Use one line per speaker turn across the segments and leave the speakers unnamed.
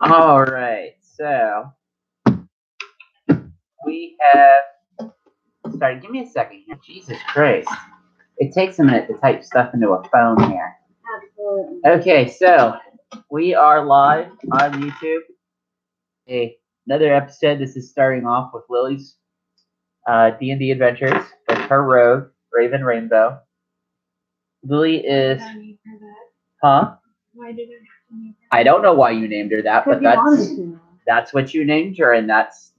All right, so we have. Sorry, give me a second here. Jesus Christ. It takes a minute to type stuff into a phone here.
Absolutely.
Okay, so we are live on YouTube. Another episode. This is starting off with Lily's D&D Adventures. It's her rogue, Raven Rainbow. Lily is. Huh?
Why did I have to name her?
I don't know why you named her that, but that's what you named her, and that's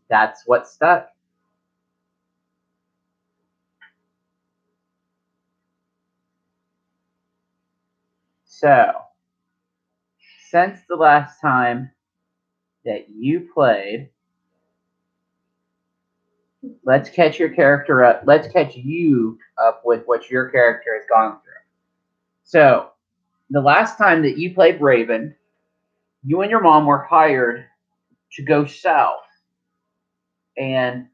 what stuck. So, since the last time that you played, let's catch your character up. Let's catch you up with what your character has gone through. So, the last time that you played Raven, you and your mom were hired to go south and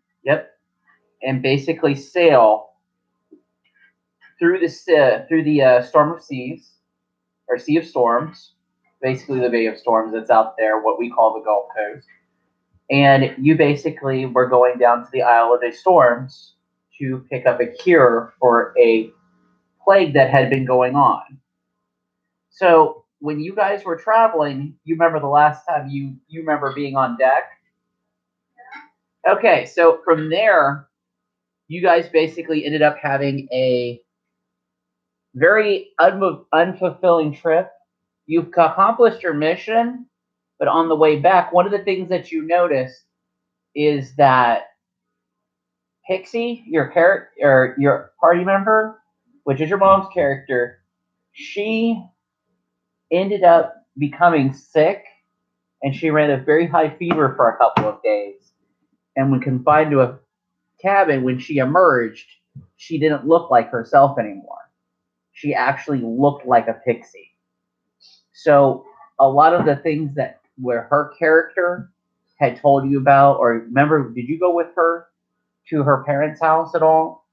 and basically sail through the Storm of Seas or Sea of Storms, basically the Bay of Storms that's out there, what we call the Gulf Coast. And you basically were going down to the Isle of the Storms to pick up a cure for a plague that had been going on. So when you guys were traveling, you remember the last time you remember being on deck? Okay, so from there, you guys basically ended up having a very unfulfilling trip. You've accomplished your mission, but on the way back, one of the things that you noticed is that Pixie, your character or your party member, which is your mom's character, she ended up becoming sick, and she ran a very high fever for a couple of days. And when confined to a cabin, when she emerged, she didn't look like herself anymore. She actually looked like a pixie. So a lot of the things that where her character had told you about, or remember, did you go with her to her parents' house at all?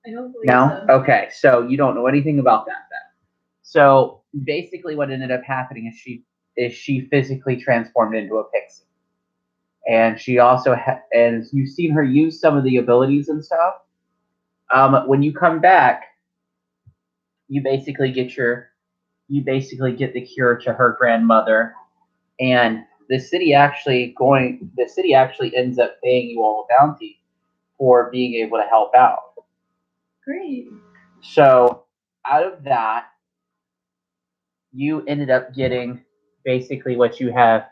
I don't believe
No?
so.
Okay, so you don't know anything about that then. So basically what ended up happening is she physically transformed into a pixie. And she also and you've seen her use some of the abilities and stuff. When you come back, you basically get the cure to her grandmother, and the city actually ends up paying you all a bounty for being able to help out.
Great.
So out of that, you ended up getting basically what you have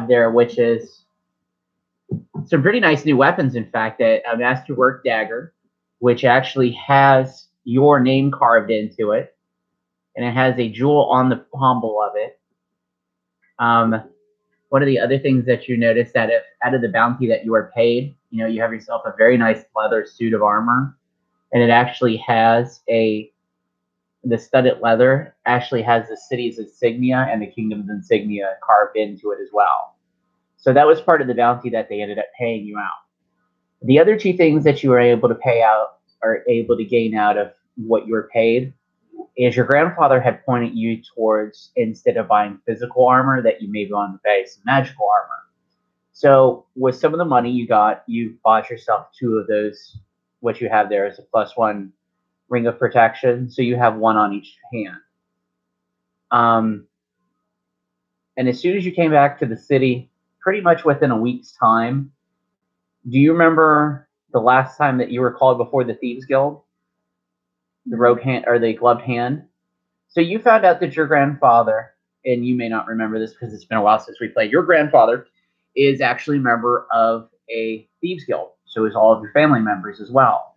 there, which is some pretty nice new weapons. In fact, a masterwork dagger, which actually has your name carved into it, and it has a jewel on the pommel of it. One of the other things that you notice that if out of the bounty that you are paid, you have yourself a very nice leather suit of armor, and it actually has the studded leather actually has the city's insignia and the kingdom's insignia carved into it as well. So that was part of the bounty that they ended up paying you out. The other two things that you were able to pay out or able to gain out of what you were paid is your grandfather had pointed you towards, instead of buying physical armor, that you maybe want to buy some magical armor. So with some of the money you got, you bought yourself two of those. What you have there is a +1 ring of protection, so you have one on each hand. And as soon as you came back to the city, pretty much within a week's time, do you remember the last time that you were called before the Thieves Guild? The rogue hand or the gloved hand? So you found out that your grandfather, and you may not remember this because it's been a while since we played, your grandfather is actually a member of a Thieves Guild. So is all of your family members as well.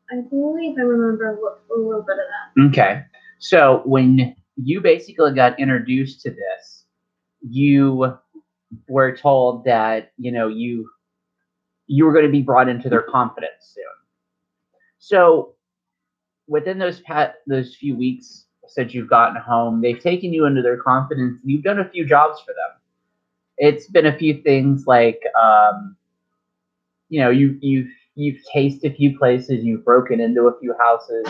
I believe I remember a little bit of that.
Okay. So when you basically got introduced to this, you were told that, you were going to be brought into their confidence soon. So within those few weeks since you've gotten home, they've taken you into their confidence. You've done a few jobs for them. It's been a few things like, you've tasted a few places, you've broken into a few houses.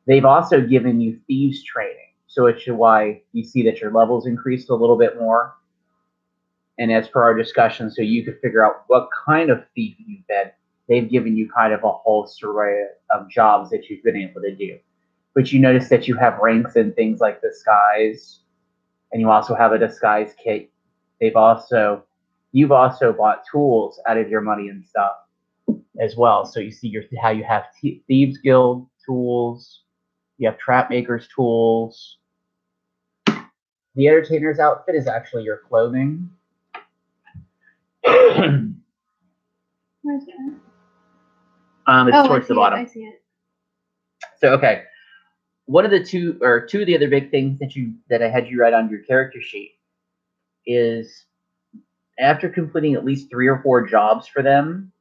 They've also given you thieves training, so it's why you see that your levels increased a little bit more. And as per our discussion, so you could figure out what kind of thief you've been, they've given you kind of a whole array of jobs that you've been able to do. But you notice that you have ranks in things like disguise, and you also have a disguise kit. You've also bought tools out of your money and stuff as well. So you see how you have Thieves Guild tools, you have Trap Makers tools. The Entertainer's outfit is actually your clothing.
Where's that?
It's towards the bottom.
I see it.
So okay, one of the two of the other big things that I had you write on your character sheet is after completing at least 3 or 4 jobs for them,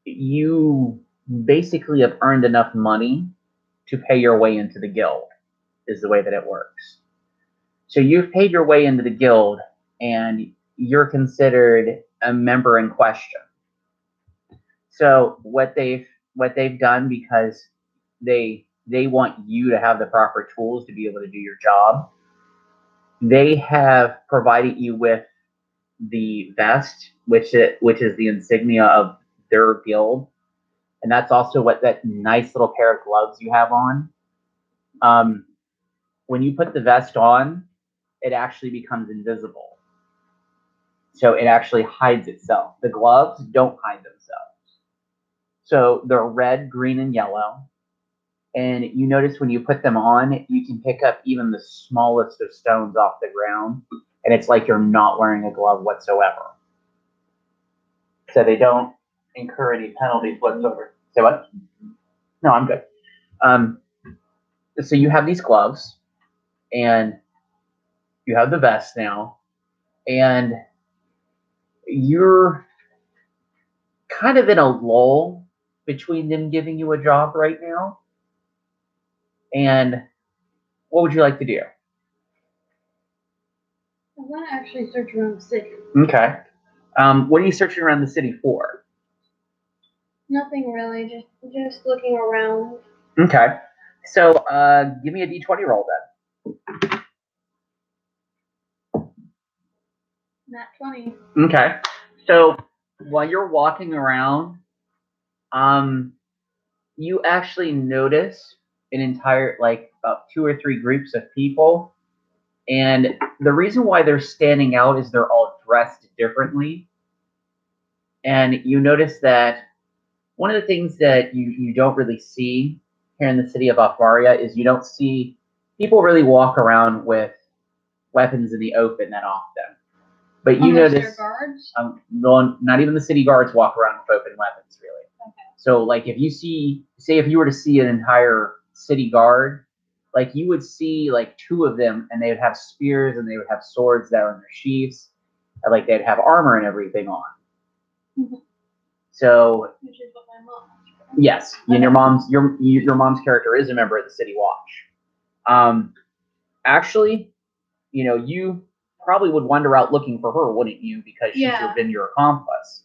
you basically have earned enough money to pay your way into the guild, is the way that it works. So you've paid your way into the guild, and you're considered a member in question. So what they've done, because they want you to have the proper tools to be able to do your job, they have provided you with the vest, which is the insignia of their guild, and that's also what that nice little pair of gloves you have on. When you put the vest on, it actually becomes invisible. So it actually hides itself. The gloves don't hide themselves. So they're red, green, and yellow. And you notice when you put them on, you can pick up even the smallest of stones off the ground. And it's like you're not wearing a glove whatsoever. So they don't incur any penalties whatsoever. Say what? No, I'm good. So you have these gloves, and you have the vest now, and you're kind of in a lull between them giving you a job right now. And what would you like to do?
I want to actually search around the city.
Okay. What are you searching around the city for?
Nothing really, just looking around.
Okay. So give me a d20 roll then.
Not 20.
Okay. So while you're walking around, you actually notice an entire, like, about 2 or 3 groups of people. And the reason why they're standing out is they're all dressed differently. And you notice that one of the things that you don't really see here in the city of Afaria is you don't see people really walk around with weapons in the open that often. But you notice
guards?
Not even the city guards walk around with open weapons, really. Okay. So, like, if you were to see an entire city guard, like, you would see like 2 of them, and they would have spears and they would have swords that are in their sheaths, and like they'd have armor and everything on. Mm-hmm. So, which is what my mom has. Yes, and your mom's character is a member of the City Watch. Actually, you probably would wander out looking for her, wouldn't you? Because she's been your accomplice.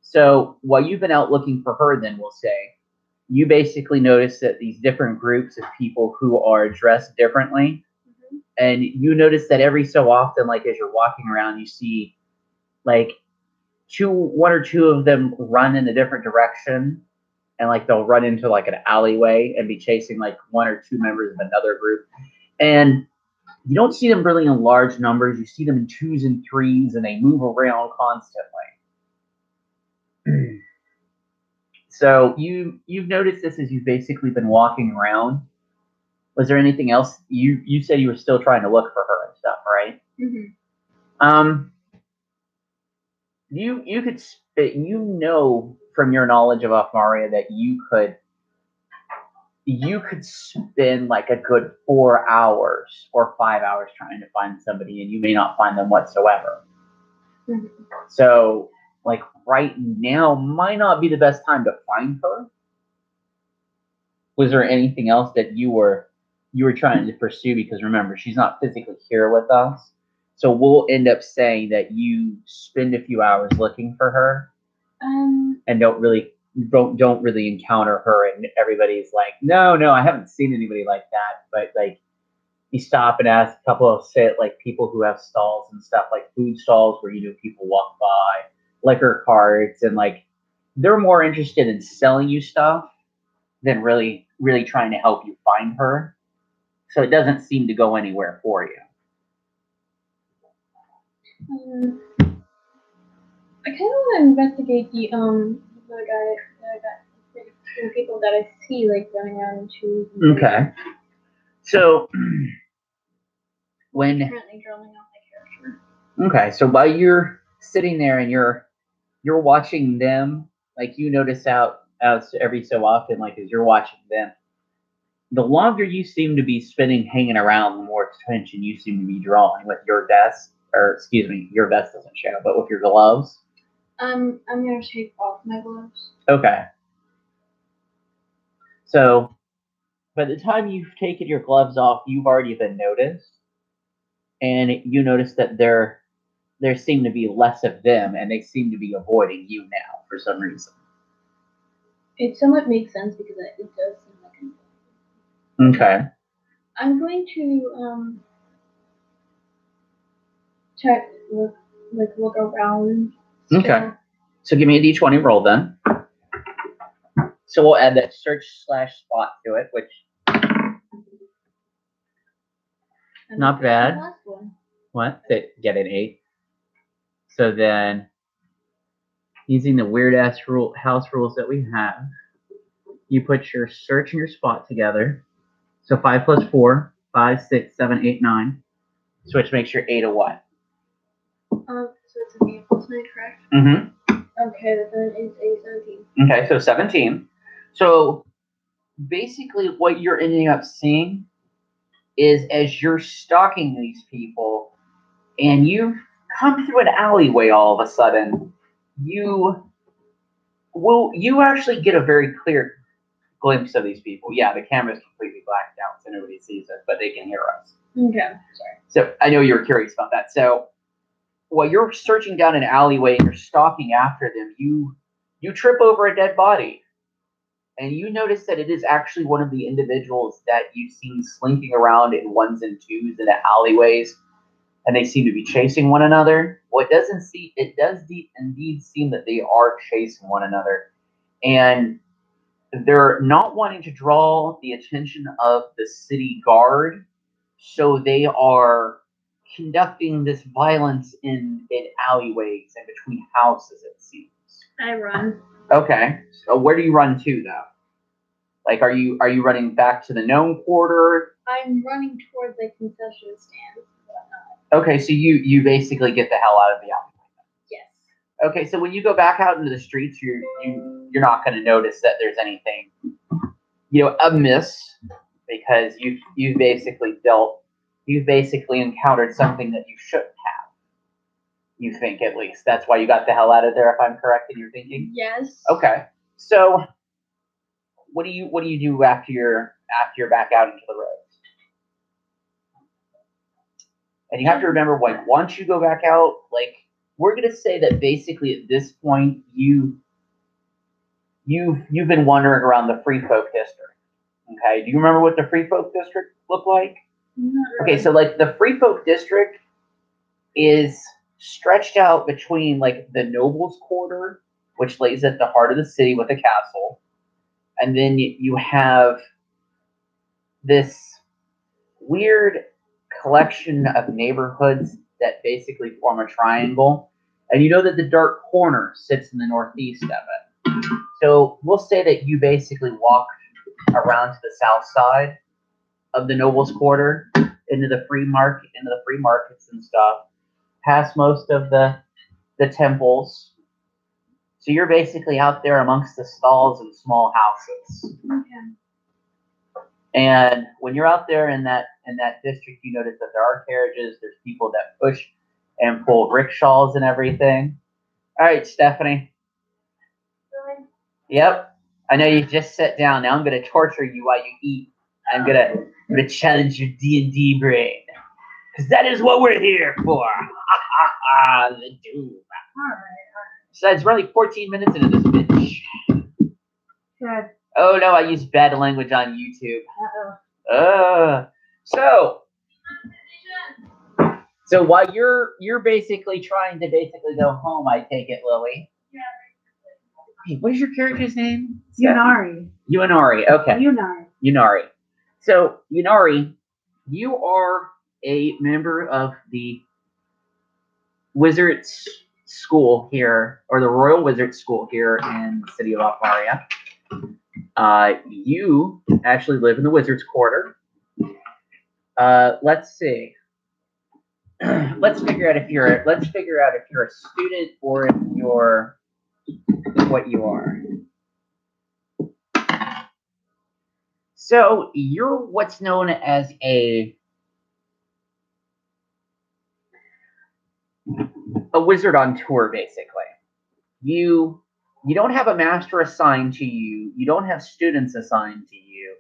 So while you've been out looking for her, then we'll say, you basically notice that these different groups of people who are dressed differently, mm-hmm. and you notice that every so often, like as you're walking around, you see like 1 or 2 of them run in a different direction, and like they'll run into like an alleyway and be chasing like 1 or 2 members of another group, and you don't see them really in large numbers. You see them in 2s and 3s, and they move around constantly. So you've noticed this as you've basically been walking around. Was there anything else? You said you were still trying to look for her and stuff, right? Mm-hmm. You could from your knowledge of Afaria that you could spend like a good 4 hours or 5 hours trying to find somebody, and you may not find them whatsoever. Mm-hmm. So, like, right now might not be the best time to find her. Was there anything else that you were trying to pursue? Because remember, she's not physically here with us. So we'll end up saying that you spend a few hours looking for her, and don't really encounter her, and everybody's like, no, I haven't seen anybody like that. But like, you stop and ask a couple of like people who have stalls and stuff, like food stalls where people walk by, liquor carts, and like they're more interested in selling you stuff than really trying to help you find her. So it doesn't seem to go anywhere for you.
I kind of want to investigate the people that I see like running around in shoes.
Okay. So when
currently drawing out my character.
Okay, so while you're sitting there and you're watching them, like you notice out every so often, like as you're watching them, the longer you seem to be spending hanging around, the more attention you seem to be drawing with your vest, or excuse me, your vest doesn't show, but with your gloves.
I'm gonna take off my gloves.
Okay. So by the time you've taken your gloves off, you've already been noticed, and you notice that there seem to be less of them, and they seem to be avoiding you now for some reason.
It somewhat makes sense because it does seem like
Okay.
I'm going to check look around.
Okay. So give me a d20 roll then. So we'll add that search/spot to it, which not bad.
Last one.
What? Get an 8. So then, using the weird ass house rules that we have, you put your search and your spot together. So 5 plus 4, 5, 6, 7, 8, 9. So which makes your 8 a what?
So it's an 8 plus 9, correct?
Mm-hmm.
Okay, then it's a 17.
Okay, so 17. So basically, what you're ending up seeing is as you're stalking these people, and you come through an alleyway all of a sudden, you actually get a very clear glimpse of these people. Yeah, the camera's completely blacked out, so nobody sees us, but they can hear us.
Okay, sorry.
So I know you were curious about that. So while you're searching down an alleyway and you're stalking after them, you trip over a dead body. And you notice that it is actually one of the individuals that you've seen slinking around in ones and twos in the alleyways, and they seem to be chasing one another. Well, it does indeed seem that they are chasing one another, and they're not wanting to draw the attention of the city guard, so they are conducting this violence in alleyways and between houses, it seems.
I run.
Okay. So where do you run to, though? Like, are you running back to the known quarter?
I'm running towards the concession stands.
Okay, so you basically get the hell out of the alleyway.
Yes.
Okay, so when you go back out into the streets, you're not going to notice that there's anything, amiss, because you've basically encountered something that you shouldn't have. You think, at least. That's why you got the hell out of there, if I'm correct in your thinking?
Yes.
Okay. So what do you do after you're back out into the roads? And you have to remember, like, once you go back out, like, we're gonna say that basically at this point you've been wandering around the Free Folk District. Okay, do you remember what the Free Folk District looked like?
Not really.
Okay, so like the Free Folk District is stretched out between like the Nobles Quarter, which lays at the heart of the city with a castle, and then you have this weird collection of neighborhoods that basically form a triangle, and you know that the Dark Corner sits in the northeast of it. So we'll say that you basically walk around to the south side of the Nobles Quarter into the free markets and stuff, past most of the temples. So you're basically out there amongst the stalls and small houses.
Okay.
And when you're out there in that district, you notice that there are carriages. There's people that push and pull rickshaws and everything. All right, Stephanie.
Really?
Yep. I know you just sat down. Now I'm going to torture you while you eat. I'm gonna challenge your D&D brain, because that is what we're here for. The doom.
All right.
So it's really 14 minutes into this bitch.
Good.
Oh no, I used bad language on YouTube.
Uh-oh.
So So while you're basically trying to basically go home, I take it, Lily.
Yeah.
Hey, what is your character's name?
Yunari.
Yunari. Okay.
Yunari.
Yunari. So Yunari, you are a member of the Wizards School here, or the Royal Wizard School here in the city of Alfaria. You actually live in the Wizards Quarter. Let's see. Let's figure out if you're a student or if you're what you are. So you're what's known as a wizard on tour, basically. You don't have a master assigned to you. You don't have students assigned to you.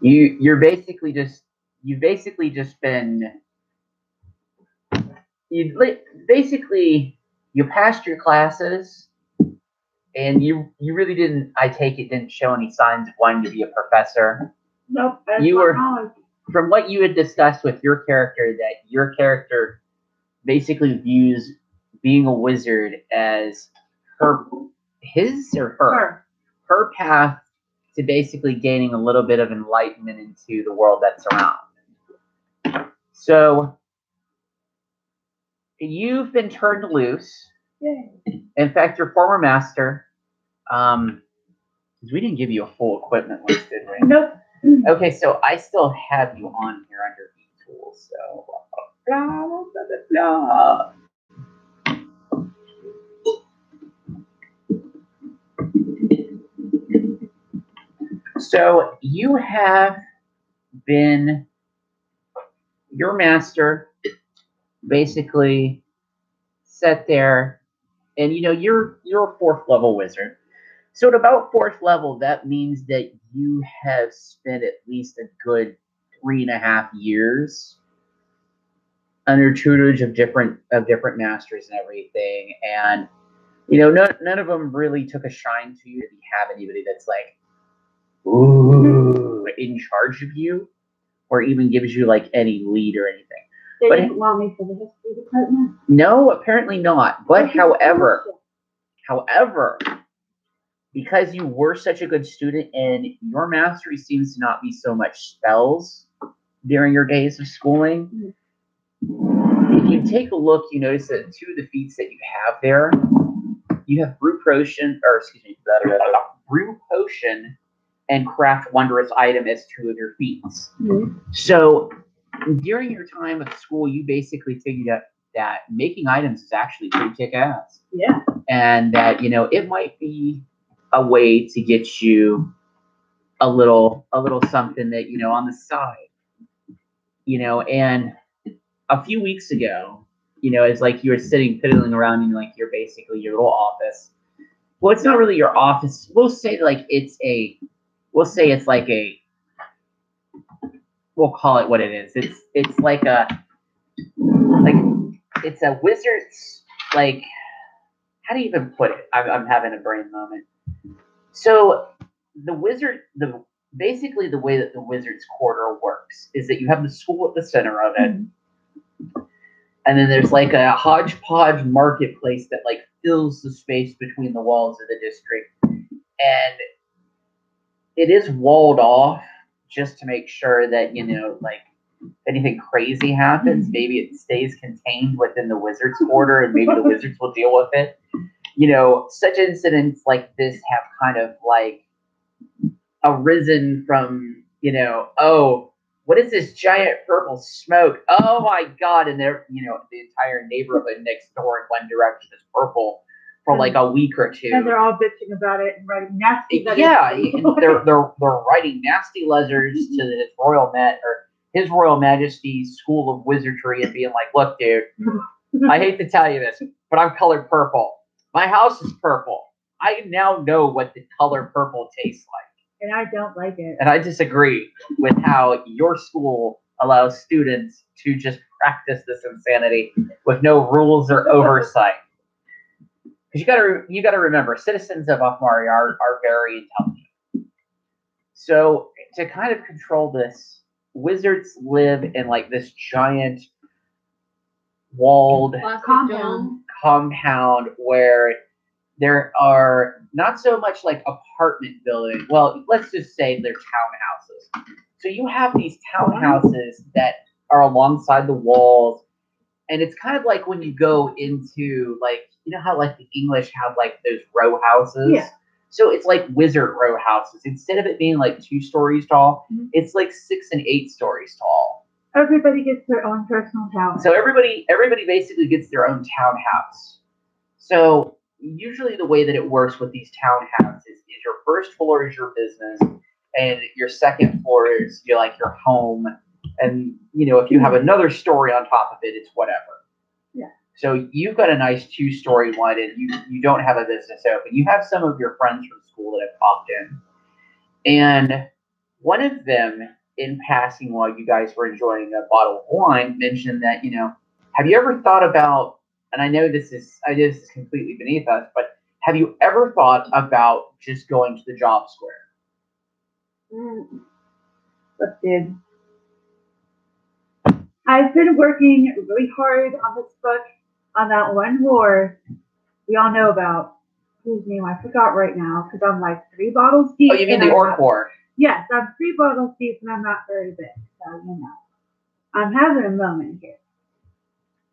You've basically just been you passed your classes, and you really didn't. I take it didn't show any signs of wanting to be a professor.
Nope. That's
You
my
were-
knowledge.
From what you had discussed with your character, that your character basically views being a wizard as her path to basically gaining a little bit of enlightenment into the world that's around. So you've been turned loose.
Yay.
In fact, your former master, because we didn't give you a full equipment list, did we?
Nope.
Okay, so I still have you on here under e-tools, so blah, blah, blah, blah. So you have been your master basically sat there, and you're a 4th level wizard. So at about 4th level, that means that you have spent at least a good 3.5 years under tutorage of different masters and everything, and none of them really took a shine to you. If you have anybody that's like, ooh, in charge of you, or even gives you like any lead or anything.
They
But
didn't want me for the history department.
No, apparently not. But however, because you were such a good student and your mastery seems to not be so much spells during your days of schooling, if you take a look, you notice that 2 of the feats that you have there, you have Brew Potion, Brew Potion and Craft Wondrous Item as 2 of your feats.
Mm-hmm.
So during your time at school, you basically figured out that making items is actually pretty kick-ass.
Yeah.
And that, it might be a way to get you a little something that, on the side. And a few weeks ago, it's like you were sitting fiddling around in like your little office. Well, it's not really your office. We'll say we'll call it what it is. It's like it's a wizard's, like, how do you even put it? I'm having a brain moment. So basically the way that the Wizard's Quarter works is that you have the school at the center of it, and then there's like a hodgepodge marketplace that like fills the space between the walls of the district, and it is walled off just to make sure that like if anything crazy happens, maybe it stays contained within the Wizard's Quarter, and maybe the Wizards will deal with it. Such incidents like this have kind of like arisen from, oh, what is this giant purple smoke? Oh my God. And they're, the entire neighborhood next door in one direction is purple for like a week or 2.
And they're all bitching about it and writing nasty letters.
Yeah, and they're writing nasty letters to His Royal Majesty's School of Wizardry and being like, look, dude, I hate to tell you this, but I'm colored purple. My house is purple. I now know what the color purple tastes like.
And I don't like it.
And I disagree with how your school allows students to just practice this insanity with no rules or oversight. Because you gotta remember, citizens of Alfaria are very intelligent. So to kind of control this, wizards live in like this giant walled
Plastic
Compound.
dome.
compound where there are not so much like apartment buildings. Well, let's just say they're townhouses. So you have these townhouses that are alongside the walls, and it's kind of like when you go into like how like the English have like those row houses.
Yeah.
So it's like wizard row houses. Instead of it being like 2 stories tall,
Mhm.
it's like 6 and 8 stories tall.
Everybody gets their own personal tower.
So everybody basically gets their own townhouse. So usually the way that it works with these townhouses is your first floor is your business, and your second floor is your home, and if you have another story on top of it, it's whatever.
Yeah.
So you've got a nice 2-story one, and you don't have a business open. You have some of your friends from school that have popped in, and one of them, in passing while you guys were enjoying a bottle of wine, mentioned that have you ever thought about, and I know this is completely beneath us, but have you ever thought about just going to the job square?
But dude, I've been working really hard on this book, on that one war we all know about. Whose name I forgot right now, because I'm like 3 bottles deep.
Oh, you mean
and
the
I'm
Orc
not-
War?
Yes, I'm 3 bottles deep and I'm not very big, so I'm having a moment here.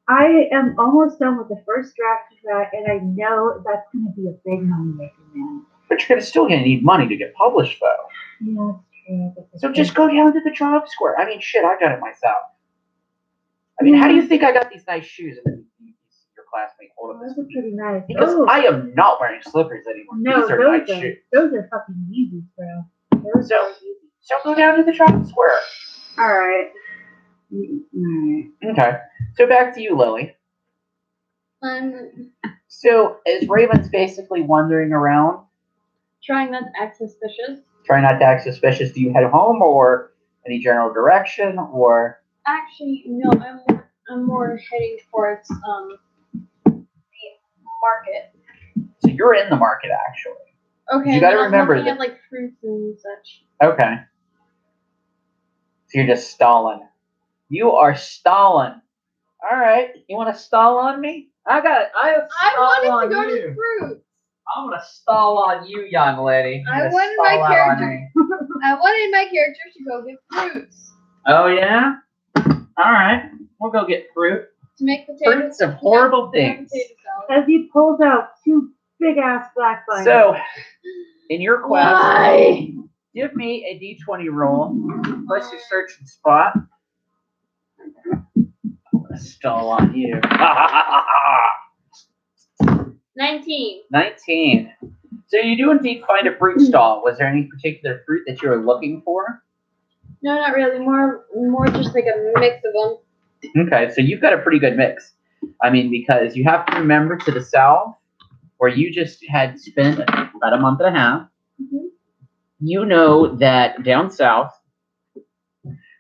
I am almost done with the first draft of that, and I know that's going to be a big money maker, man.
But you're still going to need money to get published, though.
Yeah, that's true.
So just go down to the job square. I mean, shit, I've done it myself. I mean, how do you think I got these nice shoes? And then your classmate hold up
Those
this
are pretty nice.
because
Oh,
I am not wearing slippers anymore.
no,
These are nice shoes.
those are fucking Yeezys, bro. Those
So-
are Yeezys.
So go down to the job square.
All right. Alright.
Okay. So back to you, Lily.
I'm
So is Raven's basically wandering around,
trying not to act suspicious.
trying not to act suspicious? Do you head home or any general direction or?
Actually, no, I'm more heading towards the market.
So you're in the market actually.
Okay.
You gotta
I'm
remember
looking
that-
at like fruits and such.
Okay. So you're just stalling. You are stalling. All right. You want to stall on me? I
wanted to go to fruits.
I'm gonna stall on you, young lady.
I
You're gonna
wanted my
stall out on
character-
me.
I wanted my character to go get fruits
Oh yeah. All right. We'll go get fruit.
to make potatoes.
Fruits of horrible
Yeah,
things.
potato salad.
As he pulls out 2 big ass black bunnies.
So, in your quest,
Why?
give me a d20 roll plus your search and spot. I'm gonna stall on you.
19.
19. So you do indeed find a fruit stall. Was there any particular fruit that you were looking for?
No, not really. More just like a mix of them.
Okay, so you've got a pretty good mix. I mean, because you have to remember to the south, where you just had spent about a month and a half,
Mhm.
you know that down south,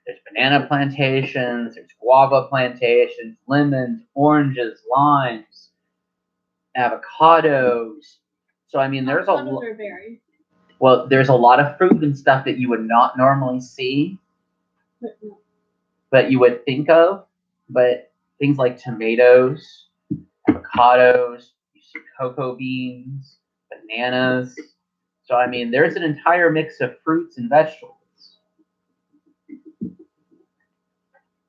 there's banana plantations, there's guava plantations, lemons, oranges, limes, avocados. So I mean, there's
Avocados are berries.
there's a lot of fruit and stuff that you would not normally see,
But no.
but you would think of. But things like tomatoes, avocados, you see cocoa beans, bananas. So I mean, there's an entire mix of fruits and vegetables.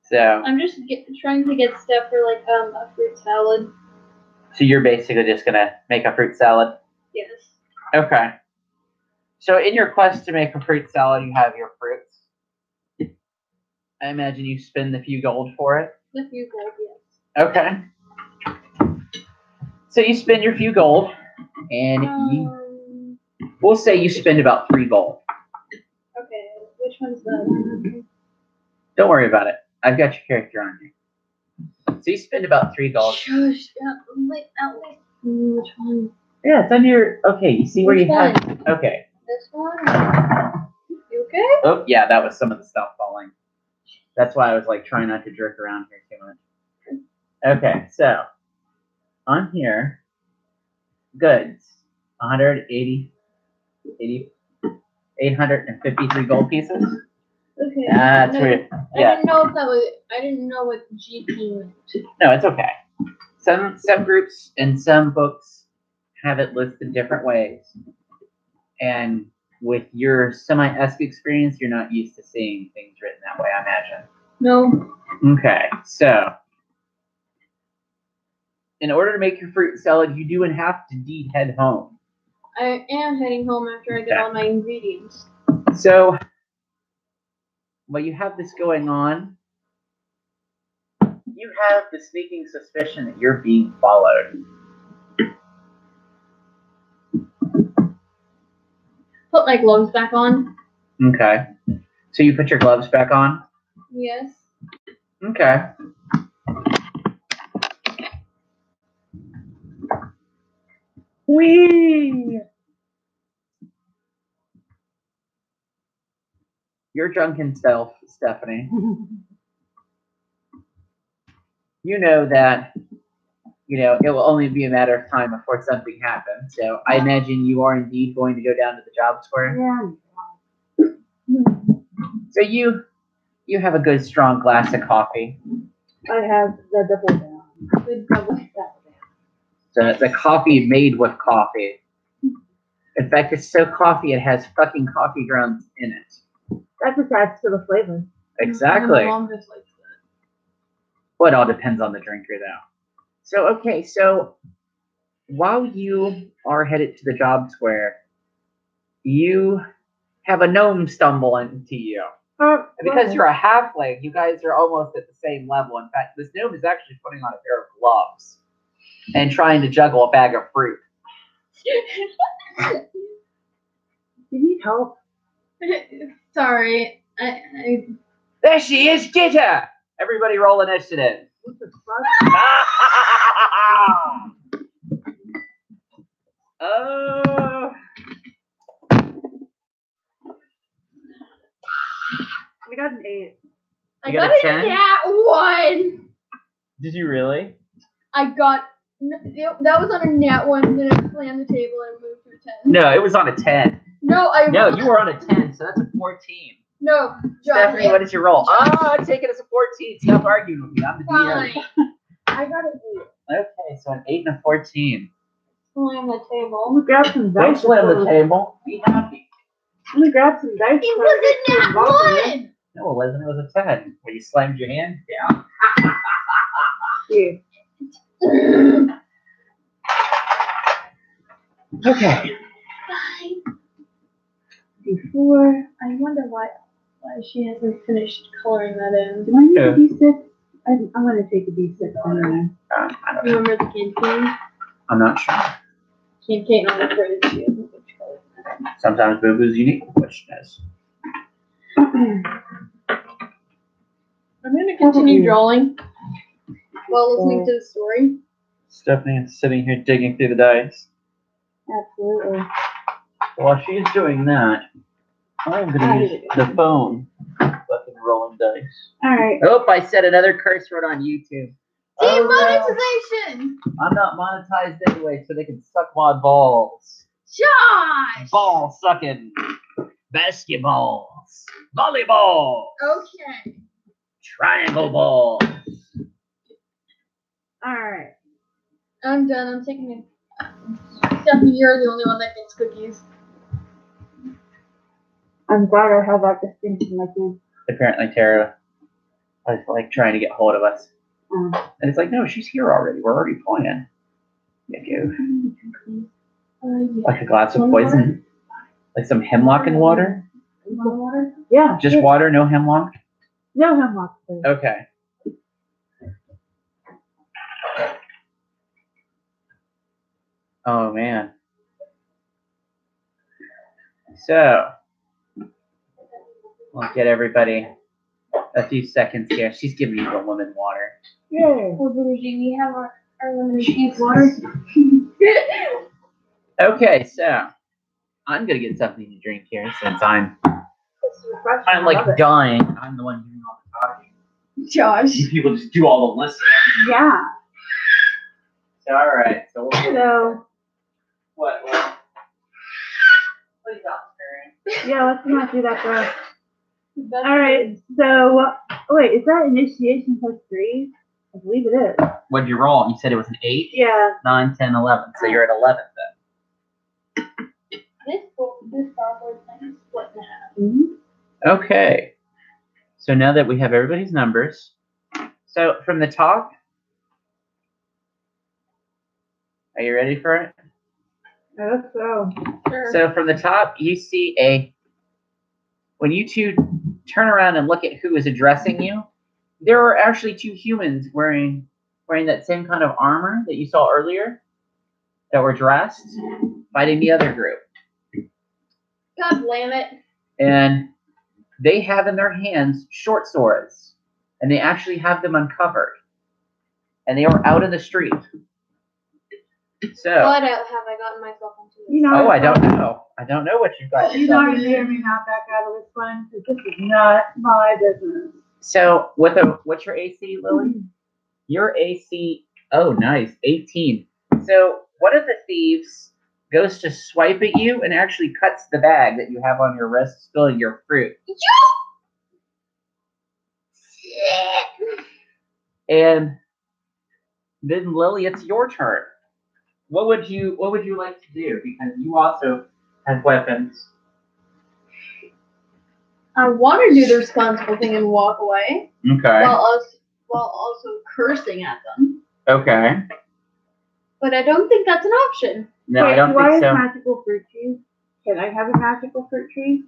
So
I'm just trying to get stuff for like a fruit salad.
you're basically just gonna make a fruit salad.
Yes.
Okay. So in your quest to make a fruit salad, you have your fruits. I imagine you spend a few gold for it.
The few gold, yes.
Okay. So you spend your few gold, and we'll say you spend about 3 gold.
Okay, which one's the?
Don't worry about it. I've got your character on here. So you spend about 3 gold.
Shush. Wait, at least. Which one?
Yeah, it's on your. Okay, you see where
Which
you have.
one?
Okay.
This one? You okay?
Oh, yeah, that was some of the stuff falling. That's why I was like trying not to jerk around here too much. Okay, so on here, goods, 853 gold pieces.
Okay.
That's
I
weird. Yeah.
didn't know if that was. I didn't know what GP meant.
No, it's okay. Some groups and some books have it listed different ways. And with your semi-esque experience, you're not used to seeing things written that way, I imagine.
No.
Okay, so in order to make your fruit salad, you do have to indeed head home.
I am heading home after I get all my ingredients.
So, while you have this going on, you have the sneaking suspicion that you're being followed.
Put my gloves back on.
Okay. So you put your gloves back on?
Yes.
Okay. Whee! Your drunken self, Stephanie. You know that, it will only be a matter of time before something happens. So I imagine you are indeed going to go down to the job square.
Yeah.
So you have a good strong glass of coffee.
I have the double down.
Good double.
The coffee made with coffee. In fact, it's so coffee it has fucking coffee grounds in it.
That just adds to the flavor.
Exactly.
My mom just likes that.
Well, it all depends on the drinker, though. So, okay, so while you are headed to the job square, you have a gnome stumble into you. Because you're a halfling, you guys are almost at the same level. In fact, this gnome is actually putting on a pair of gloves and trying to juggle a bag of fruit.
You need help.
Sorry.
There she is, get her! Everybody roll initiative.
What the fuck?
Oh.
I got an 8.
I
You
got
got a
a
10?
nat 1.
Did you really?
I got. That was on a nat 1, then I slammed the table and moved to a 10.
No, it was on a 10.
No,
No, you were on a 10, so that's a 14.
No, Josh.
Stephanie, what did you roll? Oh, take it as a 14. Stop arguing with me. I'm the
Fine.
DM.
I got an 8.
Okay, so an 8 and a 14.
Slam the table.
I'm gonna grab some dice.
Don't slam the table. Be happy.
I'm gonna grab some dice.
It was a nat 1.
No, it wasn't. It was a 10. When you slammed your hand down.
Here.
Okay.
D4.
I wonder why she hasn't finished coloring that in.
Do I need a D6? I'm gonna take a D6 anyway.
I don't
You
know.
remember the campaign?
I'm not sure.
Campaign on the phrase she hasn't finished coloring that in.
Sometimes Boo Boo's unique question is.
I'm gonna continue drawing while listening to the story.
Stephanie is sitting here digging through the dice.
Absolutely.
While she's doing that, I'm going to use the phone. Fucking rolling dice.
Alright.
Oh, I said another curse word on YouTube.
Demonetization!
I'm not monetized anyway, so they can suck my balls.
Josh!
Ball sucking. Basketballs. Volleyball.
Okay.
Triangle ball.
Alright.
I'm done. I'm taking it. Stephanie, you're the only one that gets cookies.
I'm glad I have that distinction like you.
Apparently Tara was like trying to get hold of us.
Um,
And it's like, no, she's here already. We're already playing. You do. Like a glass of poison. Like some hemlock and water.
Water?
yeah.
Just water, no hemlock?
No hemlock, please.
Okay. Oh, man. So, we'll get everybody a few seconds here. She's giving you the lemon water.
Yay.
Oh, Bougie, we have our lemon cheese water.
Okay, so I'm gonna get something to drink here since I'm
It's refreshing. I love
like
it.
dying. I'm the one doing all the talking.
Josh.
You people just do all the listening.
Yeah.
So, all right. So we'll
So,
what? What are you got, Mary?
yeah, let's not do that, girl. All right. So wait, is that initiation +3? I believe it is.
What'd you roll? You said it was an 8,
Yeah.
9, 10, 11. So you're at 11 then.
This Star Wars thing is split in half.
Mm-hmm.
Okay. So now that we have everybody's numbers, so from the top, are you ready for it?
I hope so.
Sure.
So from the top, you see when you two turn around and look at who is addressing you, there are actually 2 humans wearing that same kind of armor that you saw earlier that were dressed, fighting the other group.
God damn it.
And they have in their hands short swords, and they actually have them uncovered. And they are out in the street. So,
What have I gotten myself into?
You know.
I don't know. I don't know what you've got.
You know, you hear me not back out of this one because this is not my business.
So, what's your AC, Lily? Your AC, oh, nice, 18. So, one of the thieves goes to swipe at you and actually cuts the bag that you have on your wrist, spilling your fruit. And then, Lily, it's your turn. What would you like to do? Because you also have weapons.
I want to do the responsible thing and walk away
Okay.
while also cursing at them.
Okay.
But I don't think that's an option.
No,
Wait,
I don't
do I
think
have
so.
magical fruit trees? Can I have a magical fruit tree?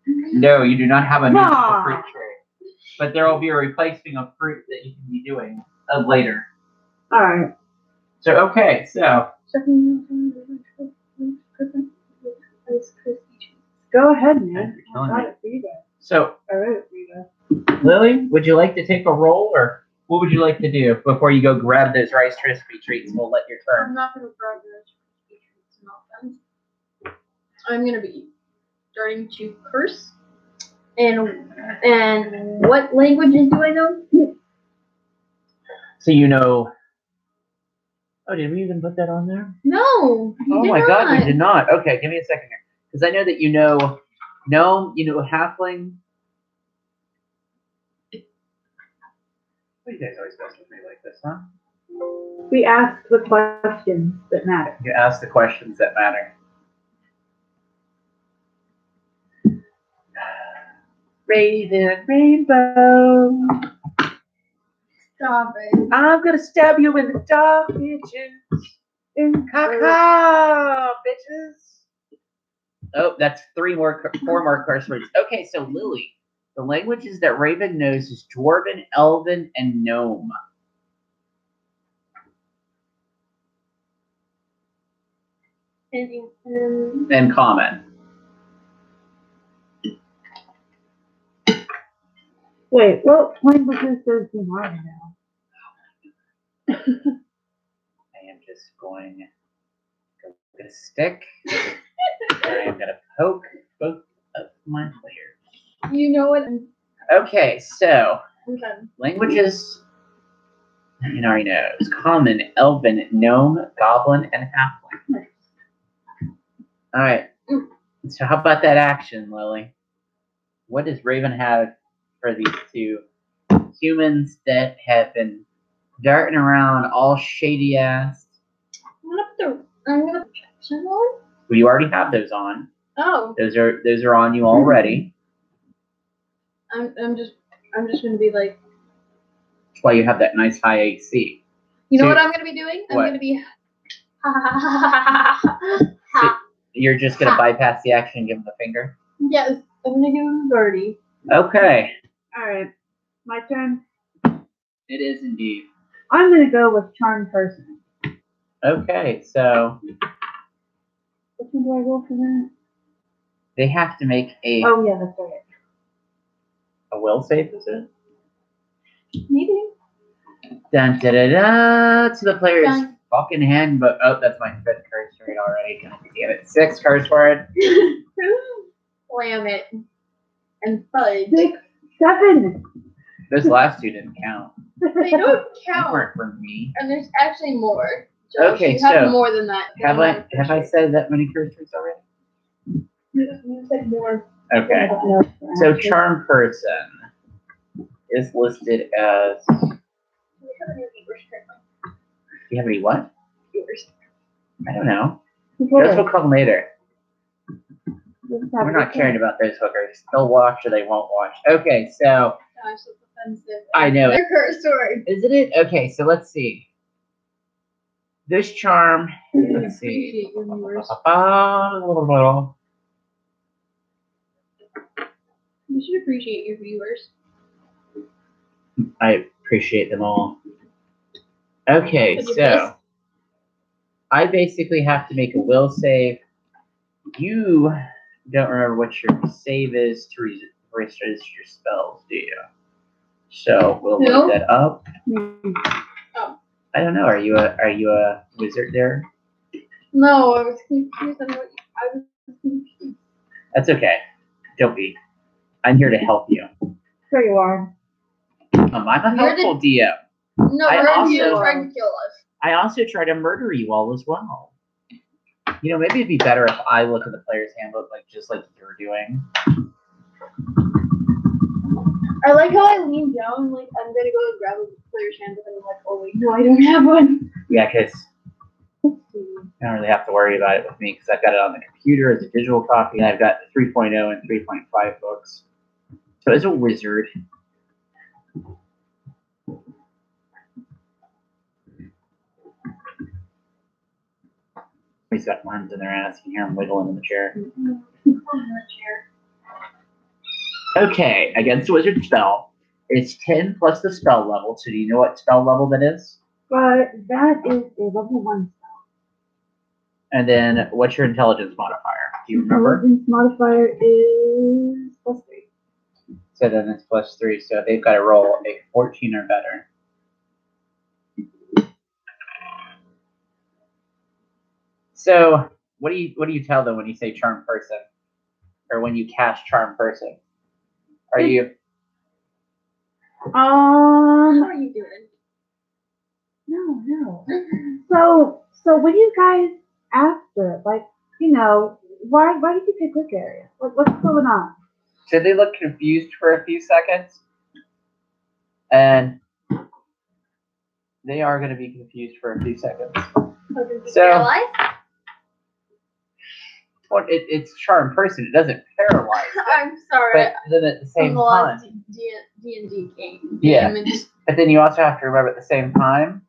No, you do not have a
No.
magical fruit tree. But there will be a replacement of fruit that you can be doing later.
All right.
So, okay, so.
Go ahead, man.
You're killing
I got
me.
it for you guys.
So,
I wrote it for you guys.
Lily, would you like to take a roll, or what would you like to do before you go grab those Rice Krispie treats? We'll let your
I'm
turn.
not going to grab this. I'm going to be starting to curse. And what languages do I know?
So you know. Oh, did we even put that on there?
No.
Oh my God, we did not. Okay, give me a second here, because I know that you know gnome, you know halfling. Why you guys always mess with me like this, huh?
We ask the questions that matter.
You ask the questions that matter. Raven, rainbow.
Stop it.
I'm gonna stab you in the dark, bitches. Caca, bitches. Oh, that's 4 more curse words. Okay, so Lily, the languages that Raven knows is Dwarven, Elven, and Gnome. And Common.
Wait, what languages does Demar know?
I am just going to go get a stick. I am going to poke both of my players.
You know what?
Okay, so
Okay.
languages Inari knows. Common, Elven, Gnome, Goblin, and Halfling. Alright. So how about that action, Lily? What does Raven have for these 2 humans that have been darting around all shady ass?
I'm gonna put protection on.
Well, you already have those on.
Oh.
Those are on you already.
I'm just gonna be like.
That's why you have that nice high AC.
You know
So
what I'm gonna be doing? I'm
what?
gonna be.
So you're just gonna bypass the action and give him the finger?
Yes, I'm gonna give him a birdie.
Okay.
All right, my turn.
It is indeed.
I'm gonna go with charm person.
Okay, so
Which one do I roll for that?
they have to make a
Oh yeah, that's right.
will save, is it?
Maybe.
Dun da da da to the player's
Dun.
fucking handbook. Oh, that's my 5th curse word already. God damn it. 6th curse word.
Slam it. And fudge.
6, 7.
Those last 2 didn't count.
They don't
They
count.
weren't for me.
And there's actually more. Josh,
Okay,
you have
so
more than that.
have I said that many curse words already?
You said more.
I
Okay.
don't know. if they're
So
active.
charm person is listed as.
We have a new viewers currently.
Do you have any what?
Viewers.
I don't know.
Okay,
Those will come later.
let's have
We're
a
not
look
caring
at-
about those hookers. They'll watch or they won't watch. Okay, so
Gosh, that's offensive.
I know.
Their curse word.
isn't it? Okay, so let's see. This charm. Let's see.
Appreciate your viewers. You should appreciate your viewers.
I appreciate them all. Okay,
But you
so
missed.
I basically have to make a will save. You don't remember what your save is to resist your spells, do you? So we'll
Who?
look that up.
Oh.
I don't know. Are you a wizard there?
No, I was confused on what I was confused.
That's okay. Don't be. I'm here to help you.
There you are.
I'm a
You're
helpful DM.
No,
I
we're you
also-
trying to kill us.
I also try to murder you all as well. You know, maybe it'd be better if I look at the player's handbook just like you're doing.
I like how I lean down, like I'm gonna go and grab a player's handbook, and I'm like, oh wait, no, I don't have one.
Yeah, because you don't really have to worry about it with me because I've got it on the computer as a digital copy, and I've got 3.0 and 3.5 books. So as a wizard, he's got worms in their ass. You can hear him wiggling in the chair. Okay, against a wizard spell, it's 10 plus the spell level. So do you know what spell level that is?
But that is a level 1
And then what's your intelligence modifier? Do you remember?
Intelligence modifier is +3.
So then it's +3. So they've got to roll a 14 or better. So what do you tell them when you say charm person, or when you cast charm person? Are you
How are you doing?
No. So what do you guys after? Like, why did you pick this area? What's going on?
So they look confused for a few seconds, and they are going to be confused for a few seconds. So-
Paralyzed?
Well, it's charm person. It doesn't paralyze,
I'm sorry.
but then at the
From
same
the
time,
last D&D game.
Yeah.
And just,
but then you also have to remember at the same time,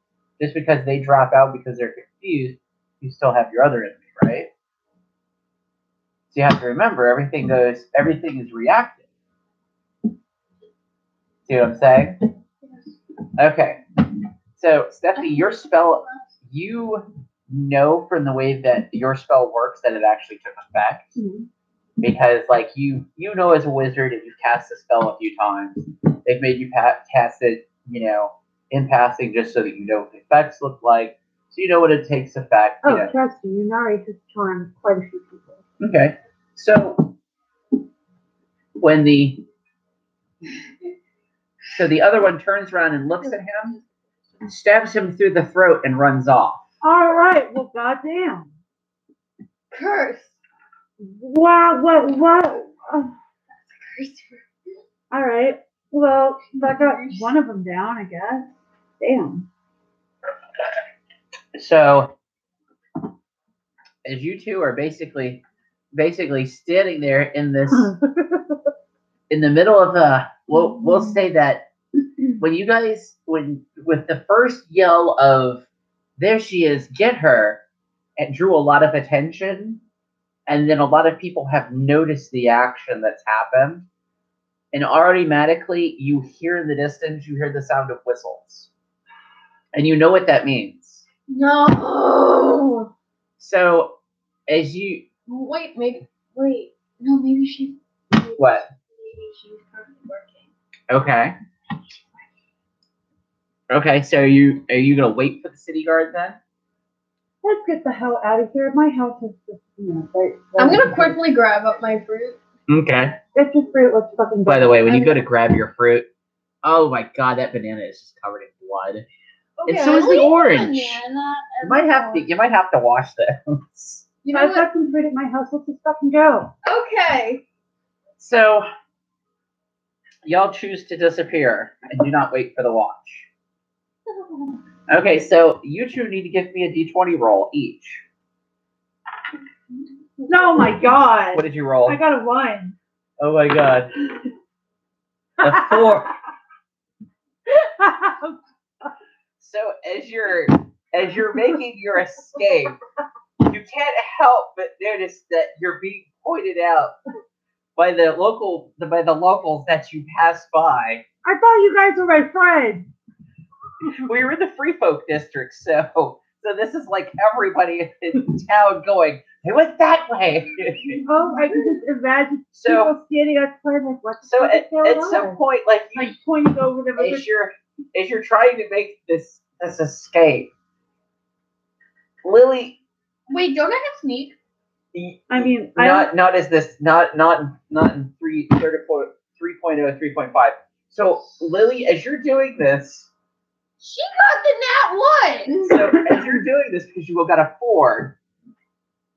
just because they drop out because they're confused, you still have your other enemy, right? So you have to remember everything is reactive. See what I'm saying? Okay. So Stephanie, your spell, you know from the way that your spell works that it actually took effect.
Mhm.
Because like you know as a wizard, if you've cast the spell a few times, they've made you cast it, in passing just so that you know what the effects look like. So you know what it takes effect.
Oh, trust me, Yunari has charmed quite a few people.
Okay. So when the other one turns around and looks at him, stabs him through the throat, and runs off.
All right, well, goddamn.
curse.
Wow, what?
Curse.
All right, well, that got one of them down, I guess. Damn.
So as you two are basically standing there in this in the middle of we'll say that when you guys with the first yell of there she is, get her, it drew a lot of attention, and then a lot of people have noticed the action that's happened, and automatically you hear in the distance, you hear the sound of whistles, and you know what that means.
No.
So as you
Wait, no, maybe she.
what?
Maybe she's currently working.
Okay, so are you gonna wait for the city guard then?
Let's get the hell out of here. My house is just, right.
I'm gonna quickly grab up my fruit.
Okay.
It's just fruit. Let's fucking go.
By the way, when you go to grab your fruit, oh my god, that banana is just covered in blood. And so is the orange. You might have to wash those.
You know
I've
what?
got some fruit at my house. Let's just fucking go.
Okay.
So, y'all choose to disappear and do not wait for the watch. Okay, so you two need to give me a d20 roll each.
Oh my god.
What did you roll?
I got a 1.
Oh my god. A 4. So as you're making your escape, you can't help but notice that you're being pointed out by the locals that you pass by.
I thought you guys were my friends.
We were in the Free Folk district, so this is like everybody in town going, they went that way.
Oh, I can just imagine
So
people standing outside like, what the
so
fuck is going
at
on?
some point, like you,
Like pointing over them.
as you're trying to make this escape, Lily,
Wait, don't I have sneak?
I mean, I don't,
not as this not in 3.0 3.5. So Lily, as you're doing this,
She got the nat 1.
so as you're doing this because you got a 4,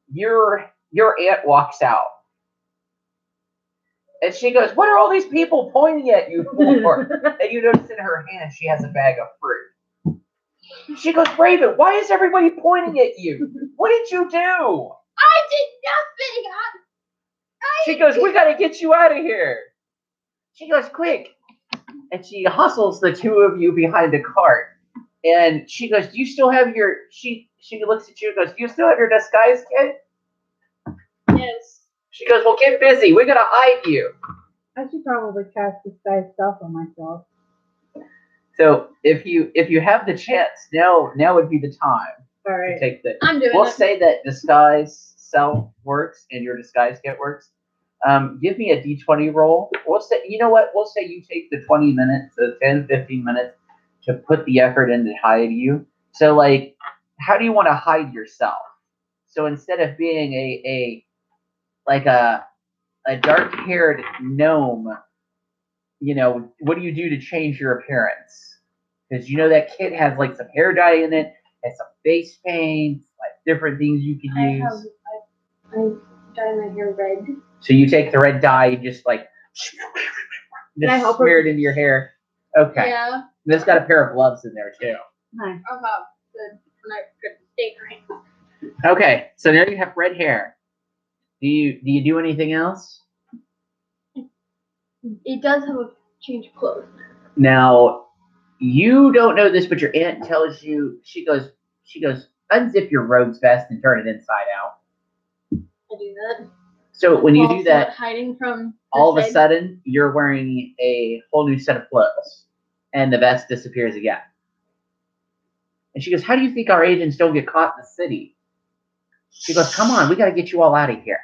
your aunt walks out. And she goes, "What are all these people pointing at you for?" And you notice in her hand she has a bag of fruit. She goes, "Raven, why is everybody pointing at you? What did you do?"
I did nothing.
She goes, "We gotta get you out of here." She goes, "Quick." And she hustles the two of you behind a cart. And she goes, "Do you still have your," she looks at you and goes, "Do you still have your disguise kit?"
Yes.
She goes, "Well, get busy. We're gonna hide you."
I should probably cast disguise stuff on myself.
So if you have the chance, now would be the time
All
to
right.
take the.
I'm doing
We'll
it.
say that disguise self works and your disguise kit works. Give me a d20 roll. We'll say, you know what? We'll say you take the 20 minutes, the 10, 15 minutes to put the effort in to hide you. So, like, how do you want to hide yourself? So instead of being a dark-haired gnome, what do you do to change your appearance? Because that kit has like some hair dye in it, has some face paint, like different things you can use.
I dye my hair red.
So you take the red dye, just like
Can I help her?
smear it into your hair. Okay.
Yeah.
And it's got a pair of gloves in there too.
Nice.
I'll have good steak right.
Okay, so now you have red hair. Do you do anything else?
It does have a change of clothes.
Now, you don't know this, but your aunt tells you. She goes, unzip your robe's vest and turn it inside out.
I do that.
So when you
Also
do that,
hiding from
all of a
Sid.
sudden you're wearing a whole new set of clothes, and the vest disappears again. And she goes, "How do you think our agents don't get caught in the city?" She goes, "Come on, we got to get you all out of here."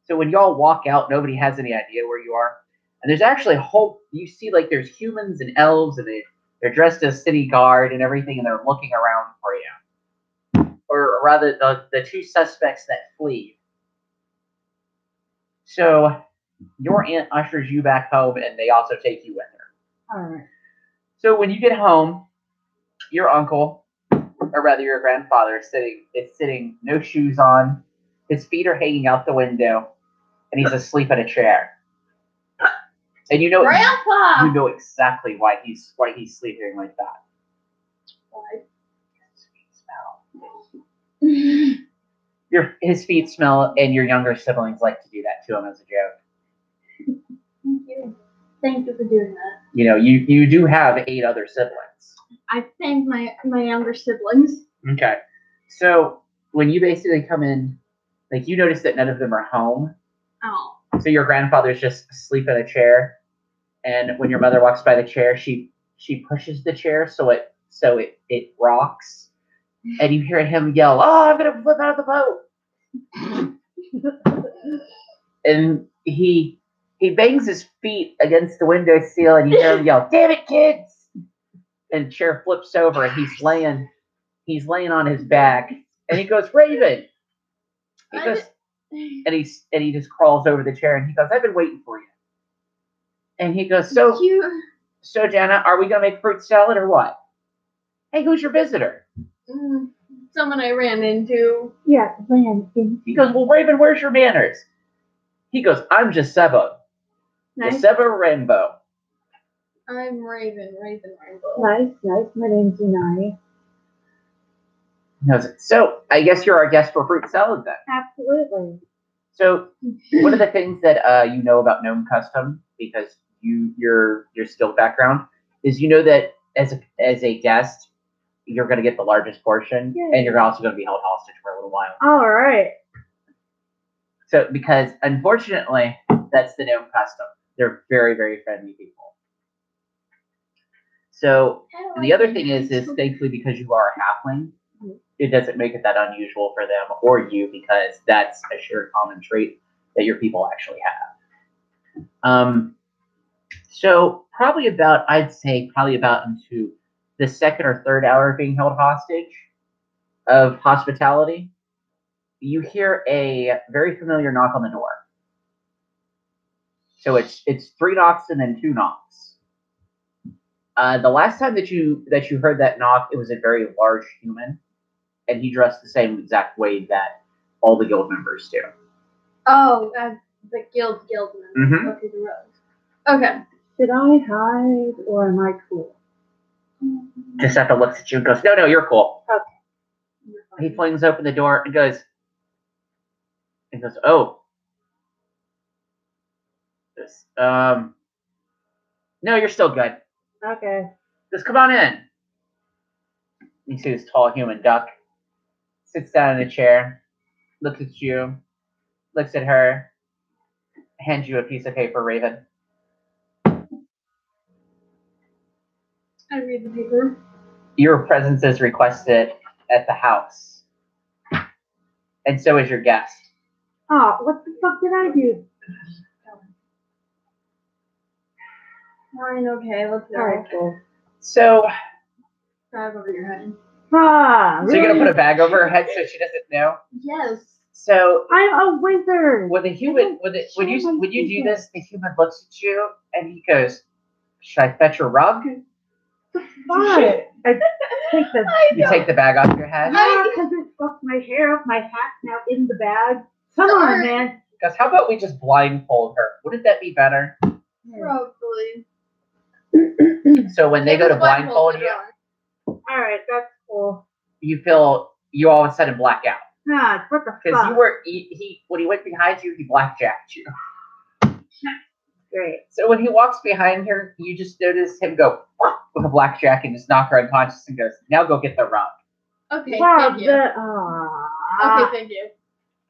So when y'all walk out, nobody has any idea where you are. And there's actually a whole, you see like there's humans and elves, and they're dressed as city guard and everything, and they're looking around for you. Or rather, the two suspects that flee. So your aunt ushers you back home, and they also take you with her.
All right.
So when you get home, your uncle, or rather your grandfather, is sitting no shoes on. His feet are hanging out the window, and he's asleep in a chair. And you know exactly why he's sleeping like that. His feet smell, and your younger siblings like to do that to him as a joke.
Thank you. Thank you for doing that.
You do have 8 other siblings.
I thank my younger siblings.
Okay. So when you basically come in, like you notice that none of them are home.
Oh.
So your grandfather's just asleep in a chair, and when your mother walks by the chair, she pushes the chair so it rocks, and you hear him yell, "Oh, I'm gonna flip out of the boat!" And he bangs his feet against the windowsill, and you hear him yell, "Damn it, kids!" And the chair flips over, and he's laying on his back, and he goes, "Raven." He goes, and he just crawls over the chair, and he goes, "I've been waiting for you." And he goes, So Jana, are we gonna make fruit salad or what? Hey, who's your visitor?
Someone I ran into.
Yeah, Landon.
He goes, "Well, Raven, where's your manners?" He goes, "I'm just Seba."
Nice.
December Rainbow.
I'm Raven. Rainbow.
Nice. My name's Unani.
So I guess you're our guest for fruit salad then.
Absolutely.
So one of the things that you know about Gnome Custom, because your skill background, is you know that as a guest, you're going to get the largest portion,
Yay.
and you're also going to be held hostage for a little while.
All right.
So because unfortunately, that's the Gnome Custom. They're very, very friendly people. So the other thing is thankfully because you are a halfling, it doesn't make it that unusual for them or you because that's a shared common trait that your people actually have. So I'd say probably about into the second or third hour of being held hostage of hospitality, you hear a very familiar knock on the door. So it's 3 knocks and then 2 knocks. The last time that you heard that knock, it was a very large human, and he dressed the same exact way that all the guild members do.
Oh, the guild member.
Mhm.
Okay, the rogue. Okay.
Should I hide or am I cool?
Giuseppe looks at you and goes, "No, you're cool."
Okay.
He flings open the door and goes, "Oh, this, no, you're still good.
Okay.
Just come on in." You see this tall human duck, sits down in a chair, looks at you, looks at her, hands you a piece of paper, Raven.
I read the paper.
Your presence is requested at the house, and so is your guest.
Oh, what the fuck did I do?
Fine, okay, let's
All right,
go.
cool.
So
Bag over your head.
Ah,
you're gonna
really?
put a bag over her head so she doesn't know.
Yes.
So
I'm a wizard.
when you do this, the human looks at you and he goes, "Should I fetch a rug?"
Fine. I take the.
You take the bag off your head.
Yeah, because it fucked my hair off. My hat's now in the bag. Come on, man.
Because how about we just blindfold her? Wouldn't that be better?
Probably.
So when they go to blindfold you,
All right, that's cool.
you all of a sudden black out.
Ah, what the
Because
fuck?
you were when he went behind you, he blackjacked you.
Great.
So when he walks behind her, you just notice him go with a blackjack and just knock her unconscious and goes, "Now go get the rug."
Okay,
Wow,
thank you. Okay, thank you.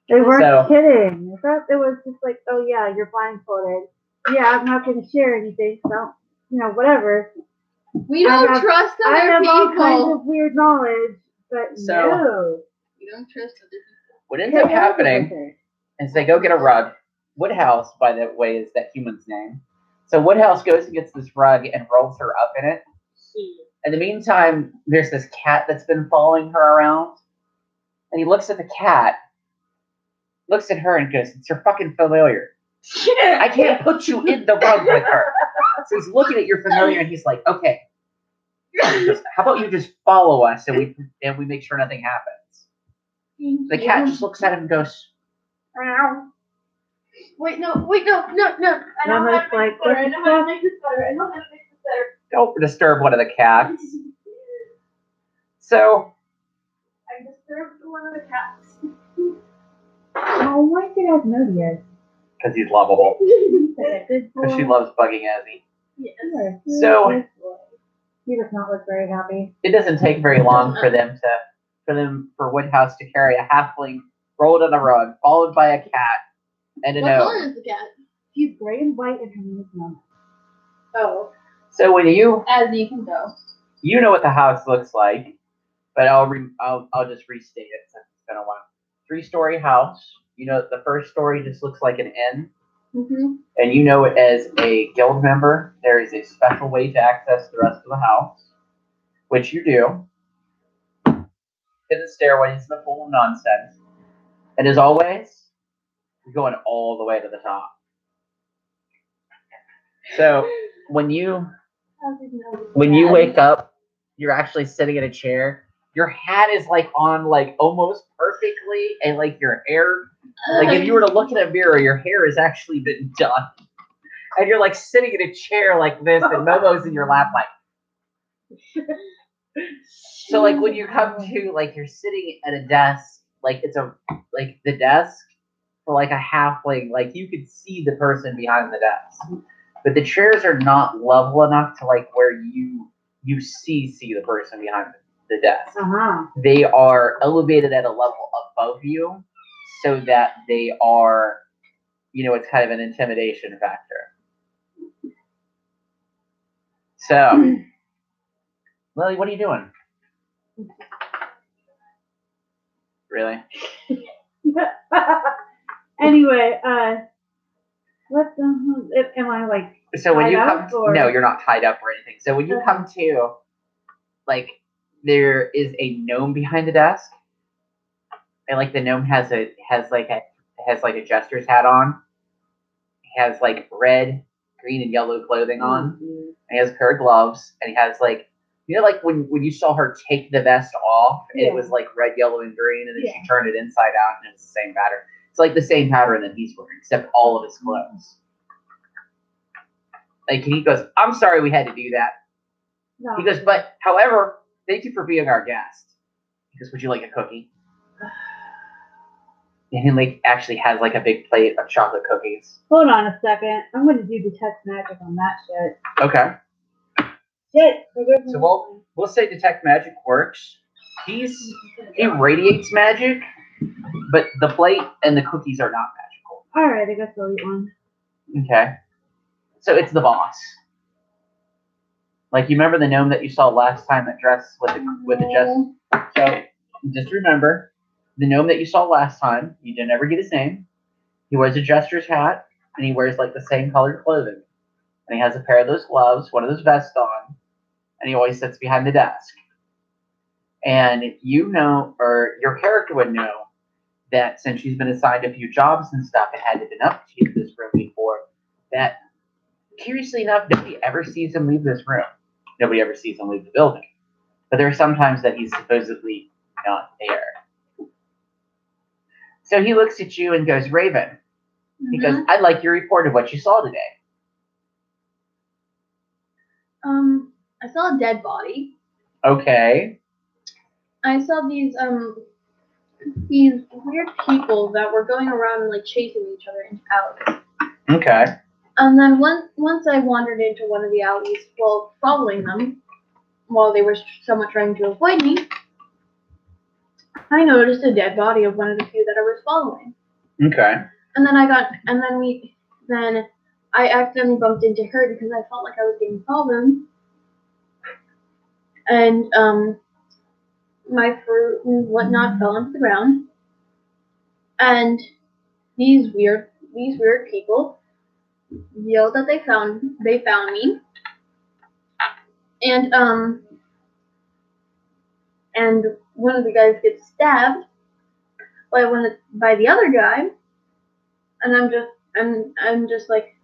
They weren't
So-
kidding. I thought it was just like, oh yeah, you're blindfolded. Yeah, I'm not going to share anything, so, whatever.
We don't trust
I
other
have all kinds
people.
of weird knowledge, but
So-
no.
We don't trust other people.
What ends up happening is they go get a rug. Woodhouse, by the way, is that human's name. So Woodhouse goes and gets this rug and rolls her up in it. In the meantime, there's this cat that's been following her around. And he looks at the cat, looks at her and goes, "It's your fucking familiar. I can't put you in the rug with her." So he's looking at your familiar and he's like, "Okay, how about you just follow us and we make sure nothing happens." The cat just looks at him and goes, "Meow."
Wait, no. I know
Mama's
how to make
like,
this better. I
what
know
the
how to make this better. I know how to make this better.
Don't disturb one of the cats. So
I disturbed one of the cats.
Oh, why did I know this?
because he's lovable.
Good boy.
Because she loves bugging Ezzy.
Yes.
Sure.
So-
Good boy. He does not look very happy.
It doesn't take very long for Woodhouse to carry a halfling rolled on a rug, followed by a cat and a
What color
gnome.
is the cat?
She's gray and white and her name is Mama.
Oh,
So when you
as you can go.
know what the house looks like, but I'll just restate it since it's been a while. 3-story house. You know the first story just looks like an inn,
Mm-hmm.
and you know it as a guild member. There is a special way to access the rest of the house, which you do. Hidden stairways in the full of nonsense, and as always, you're going all the way to the top. So when you wake up, you're actually sitting in a chair. Your hat is on almost perfectly, and your hair, if you were to look in a mirror, your hair has actually been done. and you're like sitting in a chair like this, and Momo's in your lap, like. So like when you come to like you're sitting at a desk, like it's a like the desk for like a halfling, like you could see the person behind the desk, but the chairs are not level enough to like where you see the person behind the desk. They are elevated at a level above you, so that they are, it's kind of an intimidation factor. So, Lily, what are you doing? Really?
Anyway, what the am I like?
So when you
tied
come,
up, or-
no, you're not tied up or anything. So when you come to, like, there is a gnome behind the desk, and like the gnome has a jester's hat on. He has like red, green, and yellow clothing on. And he has a pair of gloves, and he has like. Like when you saw her take the vest off, it was like red, yellow, and green, and then she turned it inside out, and it's the same pattern. It's like the same pattern that he's wearing, except all of his clothes. Like, and he goes, "I'm sorry we had to do that."
No.
He goes, "But, however, thank you for being our guest." He goes, "Would you like a cookie?" And he like actually has like a big plate of chocolate cookies.
Hold on a second. I'm going to do detect magic on that shit.
Okay.
Shit.
So we'll say detect magic works. He radiates magic, but the plate and the cookies are not magical.
All right, I guess I'll eat one.
Okay. So it's the boss. Like, you remember the gnome that you saw last time that dressed with the jester? So just remember, the gnome that you saw last time, you didn't ever get his name. He wears a jester's hat, and he wears like the same colored clothing. And he has a pair of those gloves, one of those vests on, and he always sits behind the desk. And or your character would know that since she's been assigned a few jobs and stuff and had been up to this room before, that curiously enough, nobody ever sees him leave this room. Nobody ever sees him leave the building. But there are some times that he's supposedly not there. So he looks at you and goes, "Raven." Mm-hmm. He goes, "I'd like your report of what you saw today."
I saw a dead body.
Okay.
I saw these weird people that were going around and like chasing each other into alleys.
Okay.
And then once I wandered into one of the alleys, following them, while they were somewhat trying to avoid me, I noticed a dead body of one of the few that I was following.
Okay.
And then I accidentally bumped into her because I felt like I was getting followed. And my fruit and whatnot fell onto the ground. And these weird people yelled that they found me. And one of the guys gets stabbed by the other guy, and I'm just like,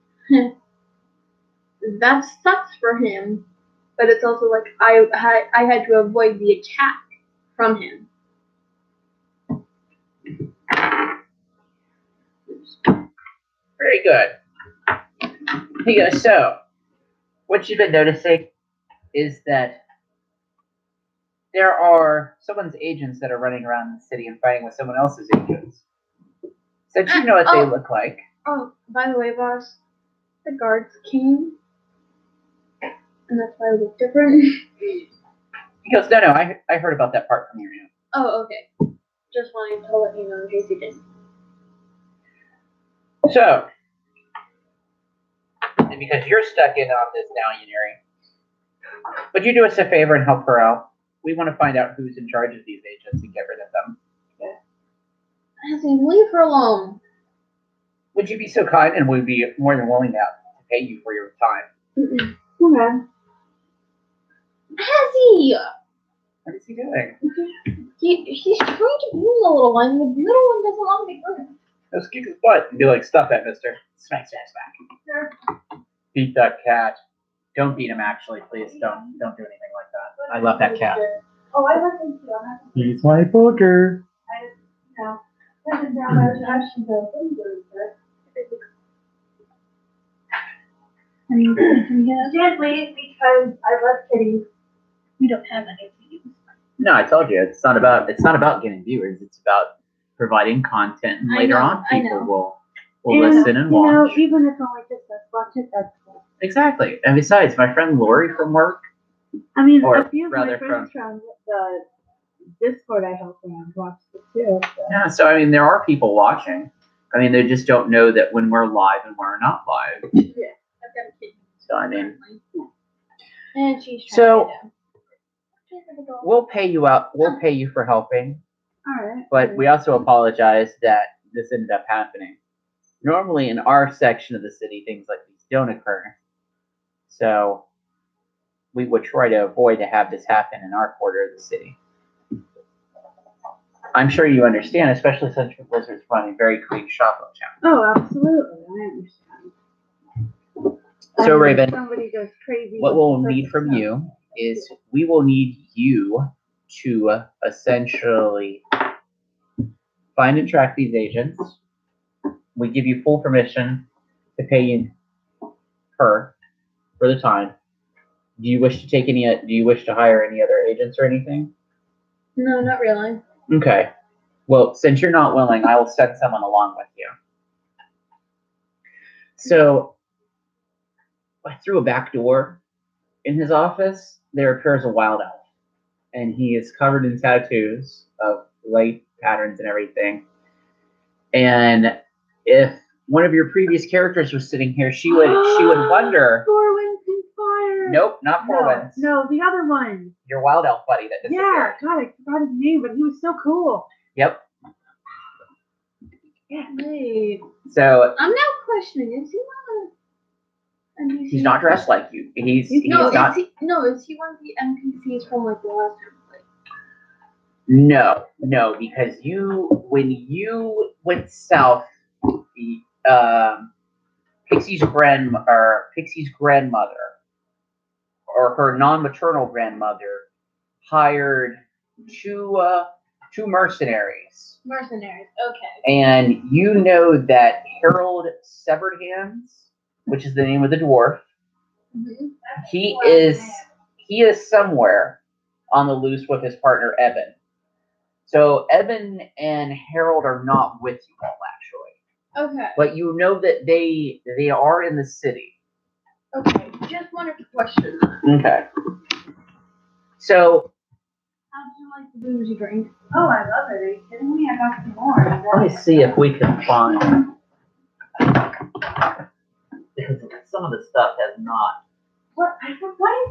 that sucks for him, but it's also like I had to avoid the attack from him.
Very good. He goes, "So, what you've been noticing is that there are someone's agents that are running around the city and fighting with someone else's agents. Since you know what they look like."
Oh, by the way, boss, the guards came, and that's why I look different.
He goes, "No, I heard about that part from your aunt."
Oh, okay. Just wanted to let you know in case you didn't.
So, and because you're stuck in on this now, Yuniri, would you do us a favor and help her out? We want to find out who's in charge of these agents and get rid of them.
I say, leave her alone.
Would you be so kind, and we'd be more than willing to pay you for your time?
Okay.
Hazzy!
What is he doing?
He's trying to groom the little one, and the little one doesn't want to be groomed.
Let's kick his butt and be like, "Stop that, mister." Smack, smack, smack.
Sure.
Beat that cat. Don't beat him, actually, please. Don't do anything like that. I love that cat.
Oh, I love him too.
He's my booger.
And we have,
Gently, because I love kitties.
we don't have any of these.
No, I told you it's not about getting viewers. It's about providing content, and
I
later
know,
on
I
people
know.
will listen and
you know,
watch.
even if only just us watch it, that's cool.
Exactly. And besides, my friend Lori from work,
I mean,
Or
a few of my
rather
friends from the Discord I help around watched it too. So.
yeah. So I mean, there are people watching. I mean, they just don't know that when we're live and we're not live.
I've got a kitten.
So I mean,
And she's trying
So-
to get down. She's like a dog.
we'll pay you out. We'll pay you for helping.
All right.
But we also apologize that this ended up happening. Normally, in our section of the city, things like these don't occur. So we would try to avoid to have this happen in our quarter of the city. I'm sure you understand, especially since Blizzard's running very clean shop uptown.
Oh, absolutely. I understand.
So,
mean,
Raven,
somebody goes crazy.
What
with
we'll
the
need from
stuff.
you is we will need you to essentially find and track these agents. We give you full permission to pay you her for the time. Do you wish to take any? Do you wish to hire any other agents or anything?
No, not really.
Okay. Well, since you're not willing, I will send someone along with you. So, through a back door in his office, there appears a wild elf, and he is covered in tattoos of light patterns and everything. And if one of your previous characters was sitting here, she would wonder.
Four Winds Conspire.
Nope, not Four Winds.
No, the other one.
Your wild elf buddy that
Yeah,
disappeared.
God, I forgot his name, but he was so cool.
Yep.
Yeah.
Wait.
So
I'm now questioning, is he one of the NPCs?
he's not dressed like you. He's
No,
not.
is he one of the NPCs from like the last one?
No, because when you went south, the Pixie's grandmother, or her non-maternal grandmother, hired two mercenaries,
Okay.
and you know that Harold Severedhands, which is the name of the dwarf,
Mm-hmm.
he is somewhere on the loose with his partner Evan. So Evan and Harold are not with you all actually,
Okay.
but you know that they are in the city.
Okay. Just wanted to question.
Okay. So
How'd you like the booze you drink?
Oh, I love it. Are you kidding me? I got some more.
let me see if we can find, because some of the stuff has not.
What is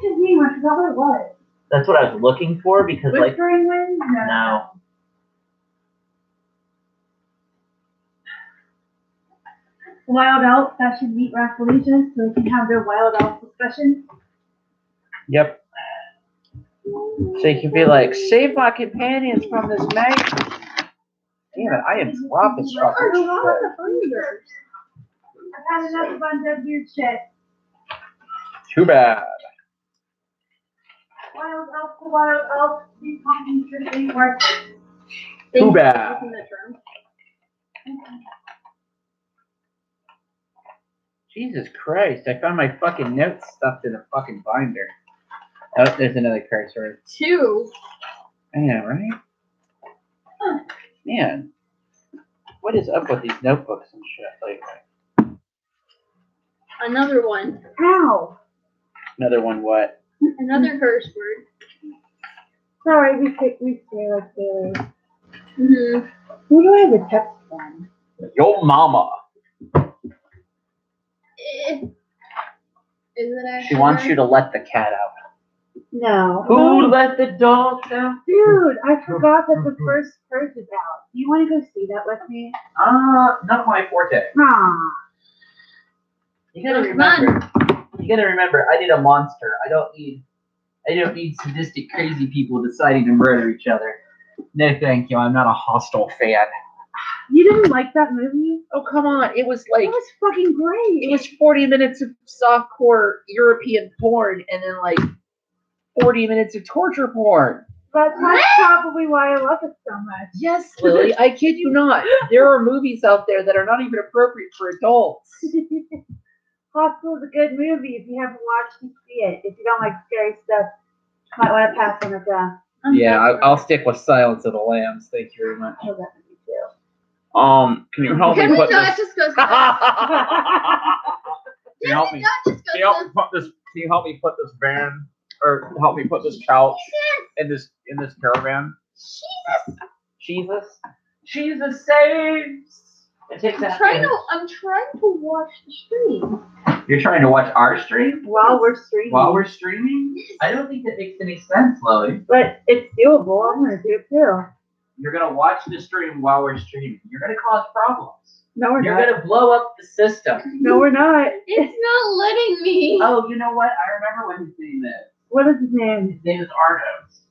his name? I forgot what it was.
That's what I was looking for because like
Whispering Wind?
no.
Wild elf that should meet Rafflesia so they can have their wild elf discussion.
Yep. So you can be like, save my companions from this man. Damn it, I am dropping
Oh,
fucking
the
shit.
Thunders. I've had enough of that weird shit.
Too bad.
Wild elf, these companies should work.
Too bad.
Using the term.
Jesus Christ, I found my fucking notes stuffed in a fucking binder. Oh, there's another curse word.
2.
Yeah, right? Man, what is up with these notebooks and shit lately?
Another one.
How?
Another one, what?
Another curse word.
Sorry, we say like sailors.
Mm-hmm.
Who do I have a text from?
Yo mama.
Is it actually?
She wants you to let the cat out.
No.
Who let the dog out?
Dude, I forgot that the first curse is out. Do you want to go see that with me?
Not my forte.
Nah.
You gotta remember, I need a monster. I don't need sadistic, crazy people deciding to murder each other. No, thank you. I'm not a hostile fan.
You didn't like that movie?
Oh, come on. It was
It was fucking great.
it was 40 minutes of softcore European porn and then like 40 minutes of torture porn.
That's probably why I love it so much.
Yes, Lily, I kid you not. There are movies out there that are not even appropriate for adults.
Hostel's a good movie. If you haven't watched it, see it. If you don't like scary stuff, you might want to pass on it down.
I'll stick with Silence of the Lambs. Thank you very much.
I love that movie too.
Can you help me
Can we
put
not
this?
discuss
Can you
Can
help
we
me?
not discuss
Can you help me put this? Can you help me put this van, or help me put this couch in this caravan? Jesus saves. It takes
I'm trying to watch the stream.
You're trying to watch our stream
While we're streaming.
streaming? I don't think that makes any sense, Chloe.
But it's doable. I'm gonna do it too.
You're gonna watch the stream while we're streaming. You're gonna cause problems.
No, we're
You're
not.
gonna blow up the system.
No, we're not.
It's not letting me.
Oh, you know what? I remember what his name is.
What is his name?
His name is Arnos.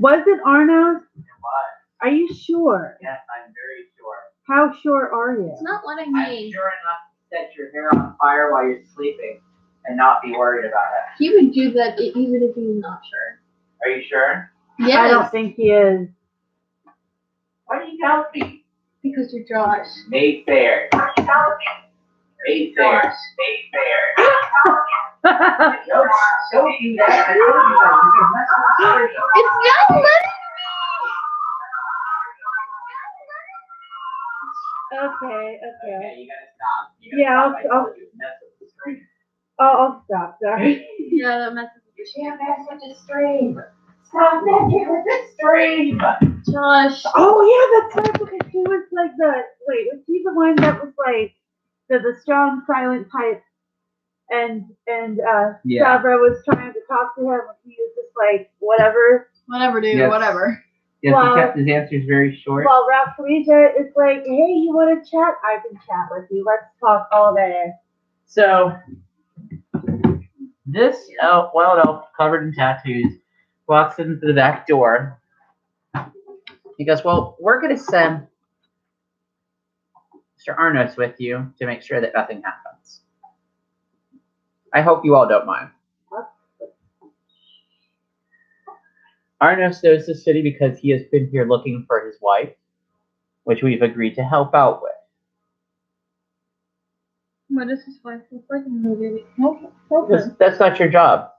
Was it Arnos?
What?
Are you sure?
Yes, I'm very sure.
How sure are you?
It's not letting
I'm
me.
sure enough to set your hair on fire while you're sleeping and not be worried about it.
He would do that even if he's not sure.
Are you sure?
Yes.
I don't think he is.
Why do you doubt me?
Because you're Josh.
Mayfair. Why do you doubt me? Mayfair. Mayfair. Don't do that. I told you that. Because that's not true.
It's not letting
Okay.
Okay, you gotta stop.
Yeah,
stop. I
I'll-
told you, mess with the screen.
I'll stop. Sorry.
me. Yeah, that messes with
You can't mess with the stream. Stop messing with the stream.
Josh.
Oh yeah, that's right. Because he was like was he the one that was like the strong silent type, and
Yeah.
Sabra was trying to talk to him, and he was just like whatever.
Whatever, dude.
Yes.
Whatever.
Yes,
Wow.
he kept his answers very short.
While Ralph Felicia is like, hey, you want to chat? I can chat with you. Let's talk all day.
So, this wild elf covered in tattoos walks into the back door. He goes, well, we're going to send Mr. Arnos with you to make sure that nothing happens. I hope you all don't mind. Arnos knows the city because he has been here looking for his wife, which we've agreed to help out with.
What does his wife look like in the movie? Nope.
That's not your job.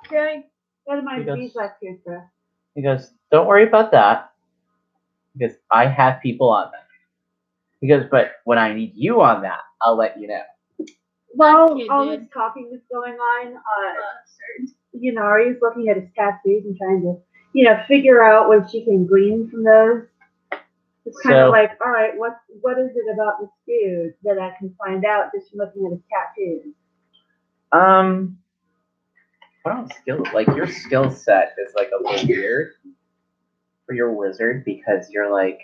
Okay.
That might
Because-
be like future.
He goes, don't worry about that. Because I have people on that. He goes, but when I need you on that, I'll let you know.
While
kid
all
did.
this talking is going on, Yunari's looking at his tattoos and trying to, figure out what she can glean from those. It's kind
So-
of like, all right, what is it about this dude that I can find out just from looking at his tattoos?
Your skill set is like a little weird for your wizard because you're like,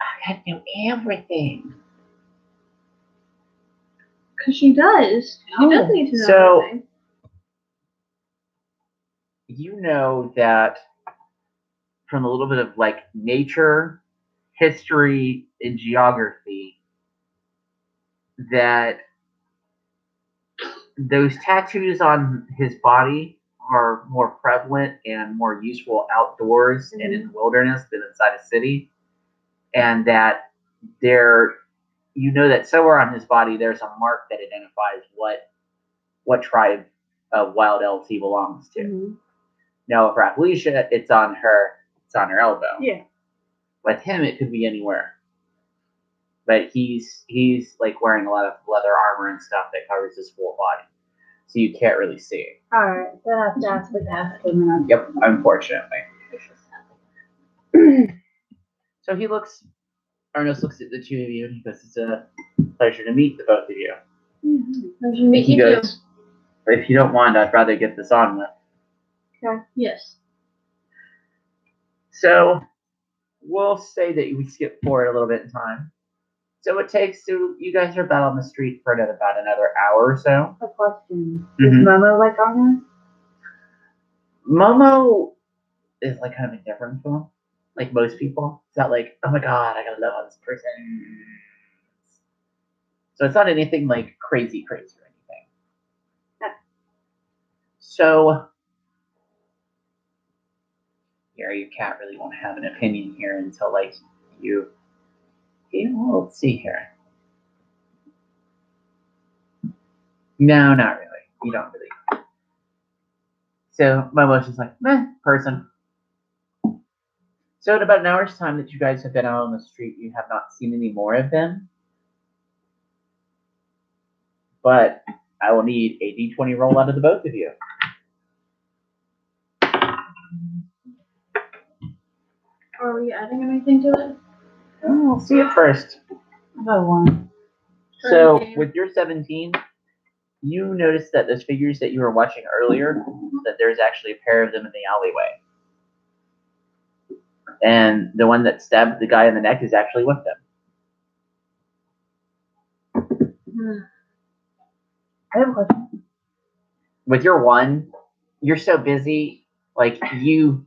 I gotta know everything.
Because she does. She does need to know
So-
everything.
You know that from a little bit of like nature, history, and geography, that those tattoos on his body are more prevalent and more useful outdoors and in the wilderness than inside a city. And that that somewhere on his body there's a mark that identifies what tribe of wild elves he belongs to.
Mm-hmm.
Now, for Felicia, it's on her elbow.
Yeah.
With him, it could be anywhere. But he's like wearing a lot of leather armor and stuff that covers his full body, so you can't really see it.
All right, then I have to ask for that. Then.
Yep, unfortunately. So Ernest looks at the two of you and he goes, it's a pleasure to meet the both of you.
Pleasure to meet
He
you too.
goes, if you don't mind, I'd rather get this on with.
Yes.
So we'll say that we skip forward a little bit in time. So you guys are about on the street for about another hour or so.
A question. Is
Mhm.
Momo like Arno?
Momo is like kind of indifferent to him, like most people. It's not like, oh my god, I gotta love this person. So it's not anything like crazy or anything. So your cat really won't have an opinion here until like you. Well, let's see here. No, not really. You don't really. So my emotion's like, person. So in about an hour's time that you guys have been out on the street, you have not seen any more of them. But I will need a d20 roll out of the both of you.
Are we adding anything to it?
Oh, we'll see it first.
I got one.
So
17.
with your 17, you notice that those figures that you were watching earlier, that there's actually a pair of them in the alleyway. And the one that stabbed the guy in the neck is actually with them.
I have a question.
With your one, you're so busy, like you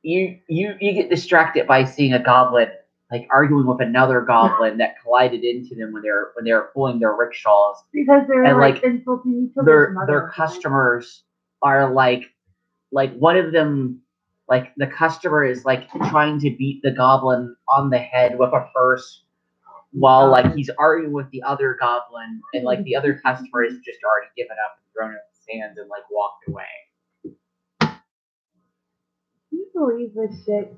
get distracted by seeing a goblin like arguing with another goblin that collided into them when they were pulling their rickshaws.
Because they're
And, like,
insulting each other's mother.
Their customers are like one of them, like the customer is like trying to beat the goblin on the head with a purse while like he's arguing with the other goblin, and like the other customer has just already given up and thrown up his hands and like walked away.
Can you believe this shit?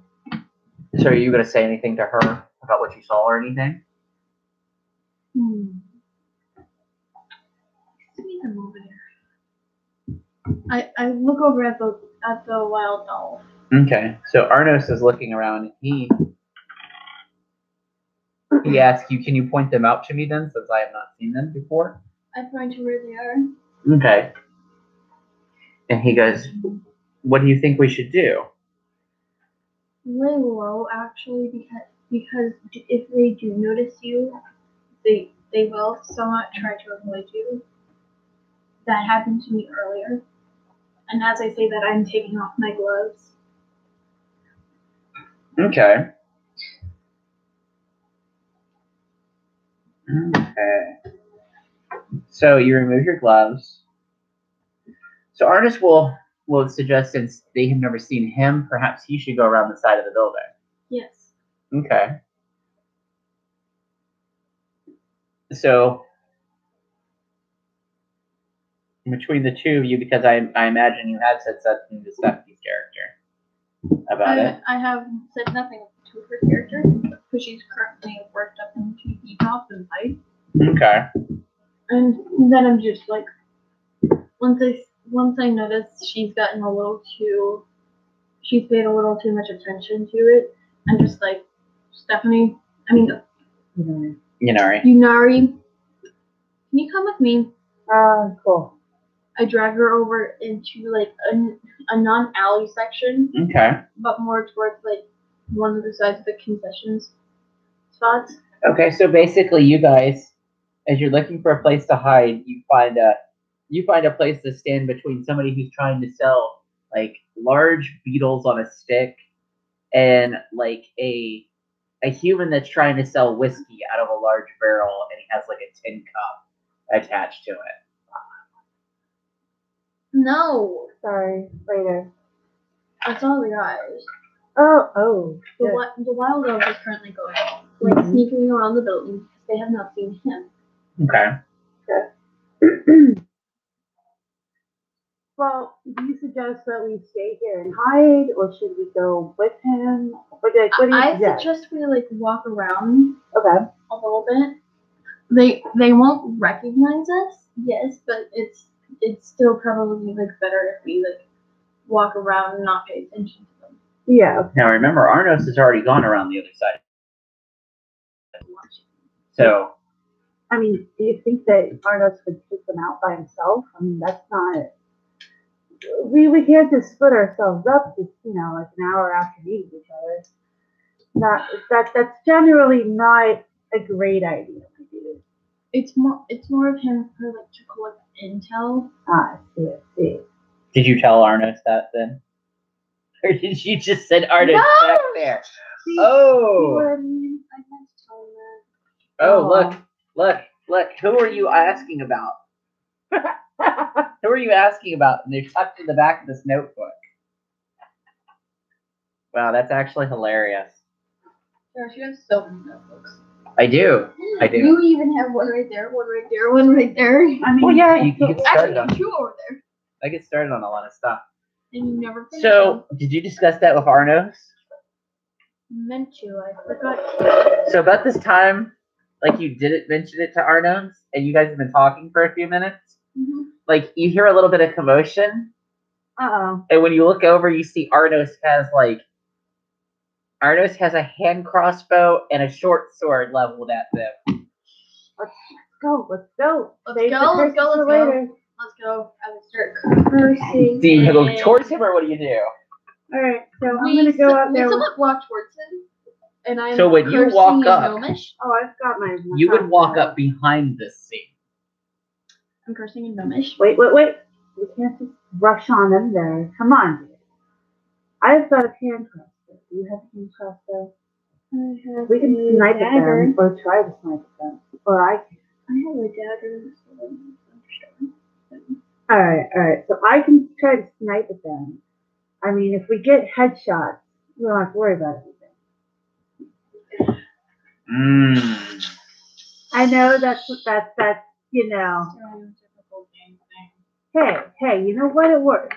So are you gonna say anything to her about what you saw or anything?
See them over there. I look over at the wild doll.
Okay, so Arnos is looking around. He asks you, "Can you point them out to me then, since I have not seen them before?"
I point to where they are.
Okay. And he goes, "What do you think we should do?"
Lay low, actually, because if they do notice you, they will somewhat try to avoid you. That happened to me earlier. And as I say that, I'm taking off my gloves.
Okay. Okay. So you remove your gloves. So Artis will suggest, since they have never seen him, perhaps he should go around the side of the building.
Yes.
Okay. So between the two of you, because I imagine you have said something to Stephanie's character about it.
I have said nothing to her character because she's currently worked up into detox and fight.
Okay.
And then I'm just like, once I notice she's paid a little too much attention to it, I'm just like, Stephanie,
Yunari.
Yunari, can you come with me?
Cool.
I drag her over into like a non-alley section,
Okay.
but more towards like one of the sides of the concessions spots.
Okay, so basically you guys, as you're looking for a place to hide, you find a place to stand between somebody who's trying to sell like large beetles on a stick and like a human that's trying to sell whiskey out of a large barrel, and he has like a tin cup attached to it.
No,
Sorry. Later.
that's all the guys.
Oh.
The wild dog is currently going, like sneaking around the building because they have not seen him.
Okay.
Well, do you suggest that we stay here and hide, or should we go with him? Or like, what do you
I
suggest?
suggest we like walk around
Okay.
a little bit. They won't recognize us, yes, but it's still probably like better if we like walk around and not pay attention to them.
Yeah.
Now remember, Arnos has already gone around the other side. So,
I mean, do you think that Arnos could take them out by himself? I mean, that's not. We can't just split ourselves up, just like an hour after meeting each other. That's generally not a great idea to do.
It's more of him for like to collect intel.
I see.
did you tell Arnos that then? Or did you just send Arnos back there?
See
Oh!
what I mean?
I meant to tell him that.
Oh, look. Who are you asking about? Who are you asking about? And they're tucked in the back of this notebook. Wow, that's actually hilarious.
Yeah, she has so many notebooks.
I do. I do.
You even have one right there, one right there, one right there.
I mean,
Well, yeah, you can get started
Actually,
on.
two over there.
I get started on a lot of stuff.
And you never finished
So, did you discuss that with Arnos?
them. Meant to, I forgot.
So about this time, like you didn't mention it to Arnos, and you guys have been talking for a few minutes.
Mm-hmm.
Like you hear a little bit of commotion,
Uh-oh.
and when you look over, you see Arnos has a hand crossbow and a short sword leveled at them.
Let's go. Let's go.
Let's
Save
go,
the
let's go,
curses
let's
for
go.
later.
Let's go. I will start cursing.
Do you go
and-
towards him, or what do you do?
All right, so I'm
We
gonna go out
we
there.
somewhat walk towards him, and I'm
So when you
cursing
walk
in
up-
Gnomish.
Oh, I've got my.
You would walk up behind this scene.
I'm cursing in Gnomish.
Wait. We can't just rush on them there. Come on, dude. I've got a hand crossbow. Do you have a hand crossbow? We can snipe at them, or try to snipe at them, or I can.
I have a dagger.
All right. So I can try to snipe at them. I mean, if we get headshots, we don't have to worry about anything. I know that's you know. Hey, you know what? It works.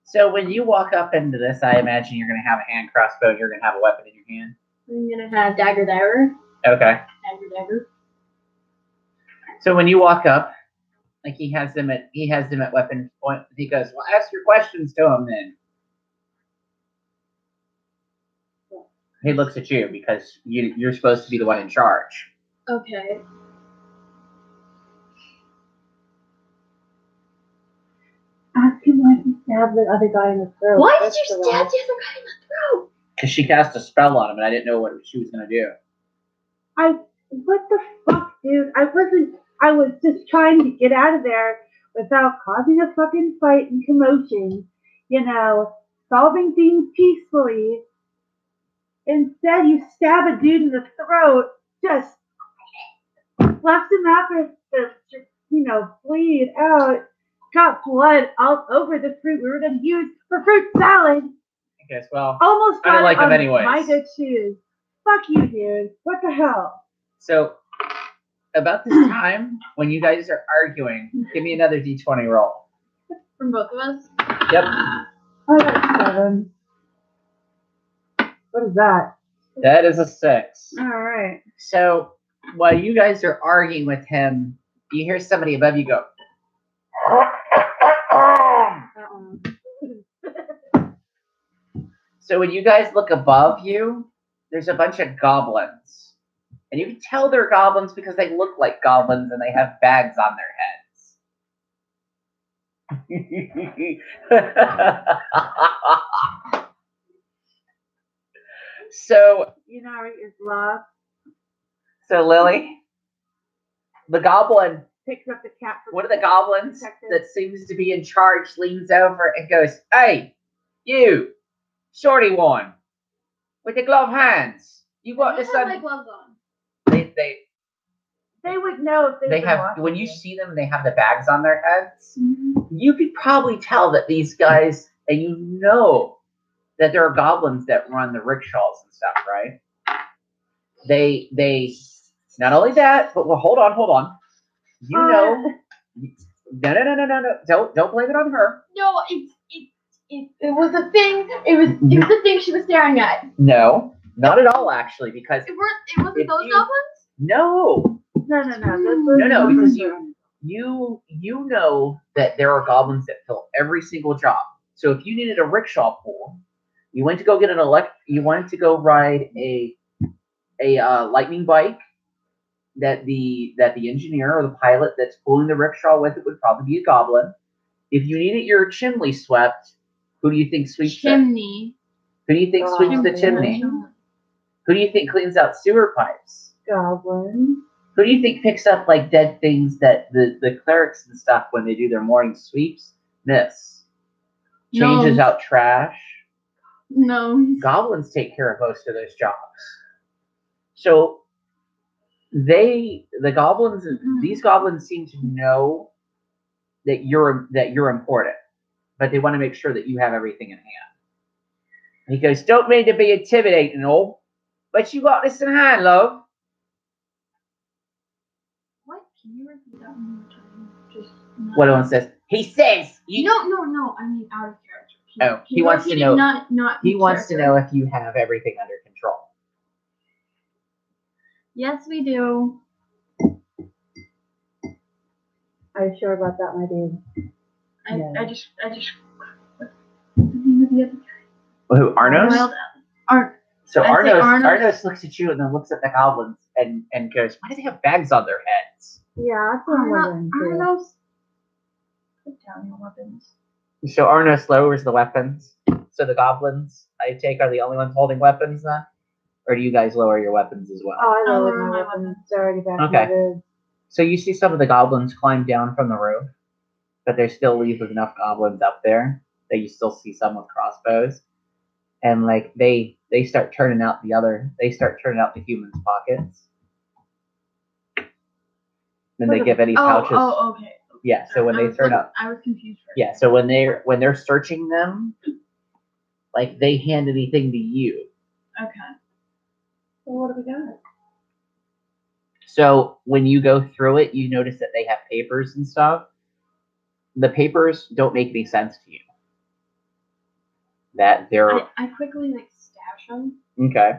So when you walk up into this, I imagine you're going to have a hand crossbow. And you're going to have a weapon in your hand.
I'm gonna have dagger.
Okay.
Dagger.
So when you walk up, like he has them at weapon point. He goes, "Well, ask your questions to him then." He looks at you because you're supposed to be the one in charge.
Okay.
Ask him why he stabbed the other guy in the throat.
Why did
That's
you
the
stab the
one.
other guy in the throat?
Because she cast a spell on him, and I didn't know what she was going to do.
What the fuck, dude? I was just trying to get out of there without causing a fucking fight and commotion. You know, solving things peacefully. Instead, you stab a dude in the throat, just left him after the, bleed out. Got blood all over the fruit we were going to use for fruit salad.
I guess, well,
Almost
I don't
got
like
it
them
on
anyways.
my good shoes. Fuck you, dude. What the hell?
so about this time, when you guys are arguing, give me another d20 roll.
From both of us.
Yep.
I got 7. What is that?
That is a 6.
All right.
So while you guys are arguing with him, you hear somebody above you go. So when you guys look above you, there's a bunch of goblins. And you can tell they're goblins because they look like goblins and they have bags on their heads. So
Is lost.
So Lily, the goblin,
Picks up the cat.
one of the goblins
Detective.
that seems to be in charge, leans over and goes, "Hey, you, shorty one, with the glove hands. You got this
have
on."
my gloves on.
They would know if
They
been
have
watching
when you
it.
see them, they have the bags on their heads.
Mm-hmm.
You could probably tell that these guys, and you know that there are goblins that run the rickshaws and stuff, right? They not only that, but well, hold on. You know, no, don't blame it on her.
No, it was a thing. It was the thing she was staring at.
No, not at all, actually, because
It wasn't
If
those
you-
goblins?
no,
No,
because you know that there are goblins that fill every single job. So if you needed a rickshaw pull, you went to go get you wanted to go ride a lightning bike that the engineer or the pilot that's pulling the rickshaw with it would probably be a goblin. If you needed your chimney swept, who do you think sweeps it?
Chimney.
Who do you think sweeps the chimney? Who do you think cleans out sewer pipes?
Goblin.
Who do you think picks up like dead things that the clerics and stuff when they do their morning sweeps miss? Changes out trash.
No.
Goblins take care of most of those jobs. So these goblins seem to know that you're important, but they want to make sure that you have everything in hand. And he goes, "Don't mean to be intimidating, all, but you got this in hand, love."
Just
What one says? He says you.
No. I mean out of character.
Oh, he wants to
repeated
know.
Not.
He
in
wants to
character.
know if you have everything under control.
Yes, we do.
Are you sure about that, my dude?
I just. What's the name of the other guy?
Who? Arnos.
Arnos.
So
I say Arnos.
Arnos looks at you and then looks at the goblins and goes, "Why do they have bags on their heads?"
Yeah, that's what I'm wondering too.
Arnos. Put down your weapons.
So Arnos lowers the weapons. So the goblins, I take, are the only ones holding weapons then? Or do you guys lower your weapons as well?
Oh, I
I
lowered
lowered
my
my
weapons. It's already back
Okay.
in my boots.
So you see some of the goblins climb down from the roof, but there still leaves enough goblins up there that you still see some with crossbows. And like they start turning out the humans' pockets. Then they give any pouches.
Oh, okay.
Yeah, so when they turn up,
I was confused.
yeah, so when they're searching them, like they hand anything to you.
Okay. So what do we got?
So when you go through it, you notice that they have papers and stuff. The papers don't make any sense to you. That they're
I quickly stash them,
okay.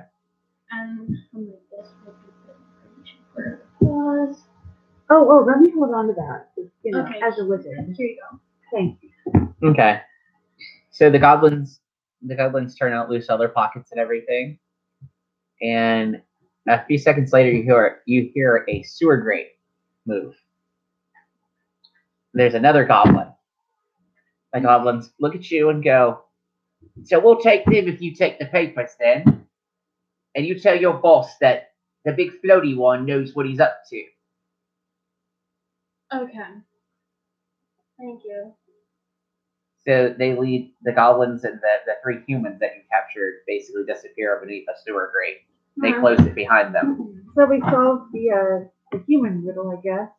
and I'm like, this would be good information for us.
Oh, let me hold on to that.
Okay.
As a wizard.
Here you go.
Thank you.
Okay. So the goblins turn out, loose all their pockets and everything. And a few seconds later you hear a sewer grate move. There's another goblin. The goblins look at you and go, "So we'll take them if you take the papers then. And you tell your boss that the big floaty one knows what he's up to."
Okay. Thank you.
So they lead the goblins and the three humans that you captured basically disappear beneath a sewer grate. They close it behind them.
So we solved the human riddle, I guess.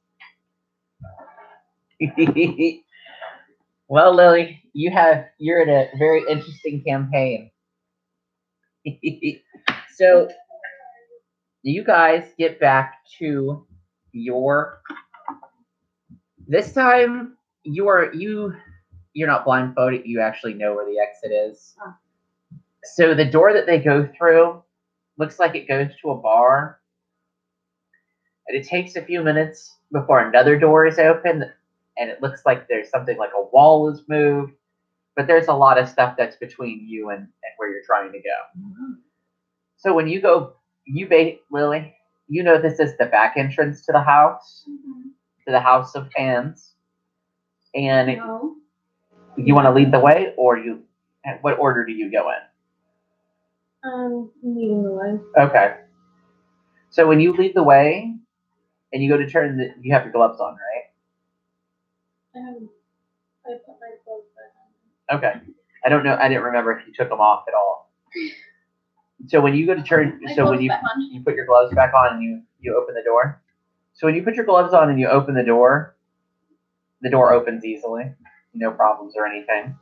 Well, Lily, you're in a very interesting campaign. So you guys get back to your. This time you're not blindfolded. You actually know where the exit is.
Oh.
So the door that they go through looks like it goes to a bar, and it takes a few minutes before another door is open, and it looks like there's something like a wall is moved, but there's a lot of stuff that's between you and where you're trying to go.
Mm-hmm.
So when you go, Lily, you know this is the back entrance to the house, to the House of Hands, and
No.
you want to lead the way, or what order do you go in?
Leading the way.
Okay. So when you lead the way, and you go to turn, you have your gloves on, right?
I put my clothes back on.
Okay. I don't know. I didn't remember if you took them off at all. So when you go to turn, when you put your gloves back on and you open the door. So when you put your gloves on and you open the door opens easily, no problems or anything.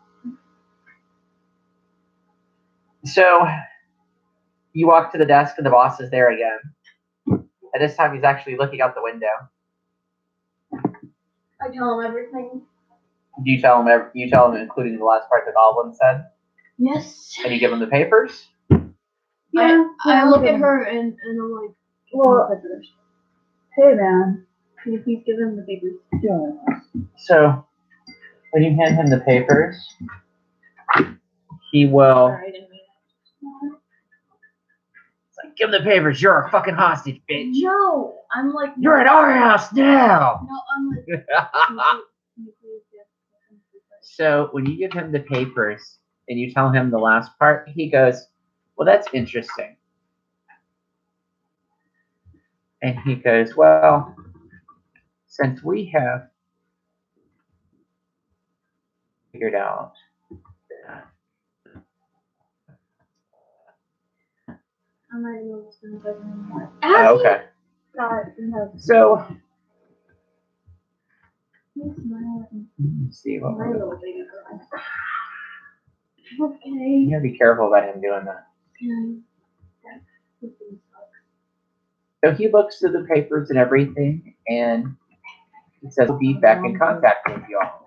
So you walk to the desk and the boss is there again. At this time, he's actually looking out the window.
I tell him everything.
You tell him, including the last part the goblin said?
Yes.
And you give him the papers?
Yeah.
I look at her and I'm like,
Well, hey man.
can you please give him the papers?
Yeah.
So when you hand him the papers, he will.
Sorry, I didn't mean it.
It's like, give him the papers. You're a fucking hostage, bitch.
No, I'm like.
You're at our house now.
No, I'm like. Can you please give him the papers?
So when you give him the papers and you tell him the last part, he goes, "Well, that's interesting." And he goes, "Well, since we have figured out
I'm not even listening to him anymore.
okay.
No.
So
Please smile at me.
let's see what
My
we're
little baby girl. Okay.
You gotta be careful about him doing that. So he looks through the papers and everything, and It says be back in contact with y'all.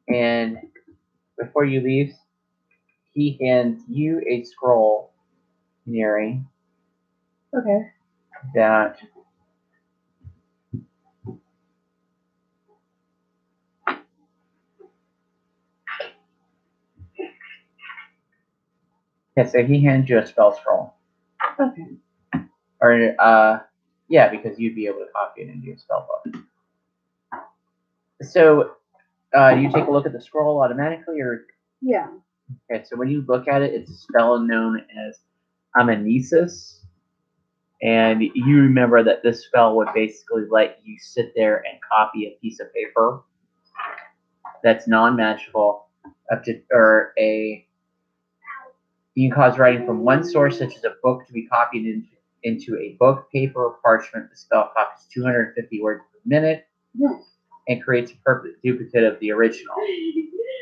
And before you leave, he hands you a scroll, Neri,
Okay.
that so he hands you a spell scroll.
Okay.
Or yeah, because you'd be able to copy it into your spell book. So you take a look at the scroll automatically, or
Yeah.
okay, so when you look at it, it's a spell known as Amnesis. And you remember that this spell would basically let you sit there and copy a piece of paper that's non-magical you can cause writing from one source, such as a book, to be copied into a book, paper, or parchment. The spell copies 250 words per minute and creates a perfect duplicate of the original.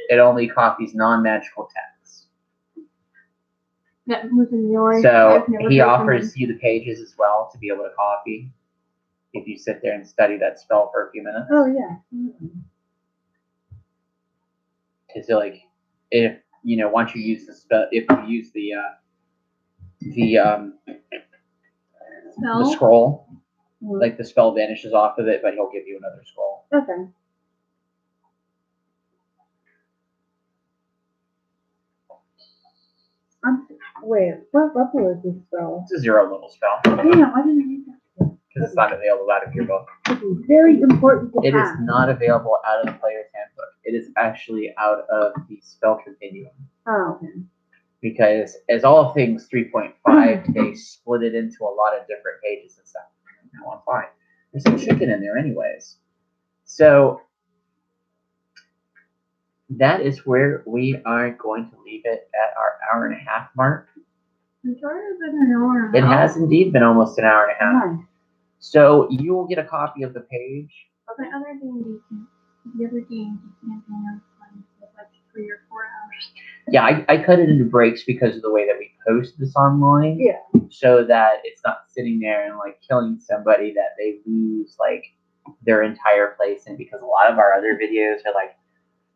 It only copies non-magical texts.
That was a noise.
So he offers you the pages as well to be able to copy if you sit there and study that spell for a few minutes.
Oh yeah.
Because like, if once you use the spell, if you use the scroll, like the spell vanishes off of it, but he'll give you another scroll.
Okay. Wait, what level is this spell?
It's a 0 level spell.
Damn, I didn't read that.
Because it's not available out of your book.
This is very important to
It is
have.
not available out of the player's handbook. It is actually out of the spell continuum.
Oh, okay.
Because as all things 3.5, they split it into a lot of different pages and stuff. No, I'm fine. There's some chicken in there anyways. So that is where we are going to leave it at our hour and a half mark.
I'm sure it's been an hour.
It has indeed been almost an hour and a half.
Nice.
So you will get a copy of the page.
The other game you can't hang out like 3 or 4 hours.
Yeah, I cut it into breaks because of the way that we post this online.
Yeah.
So that it's not sitting there and like killing somebody that they lose like their entire place in, because a lot of our other videos are like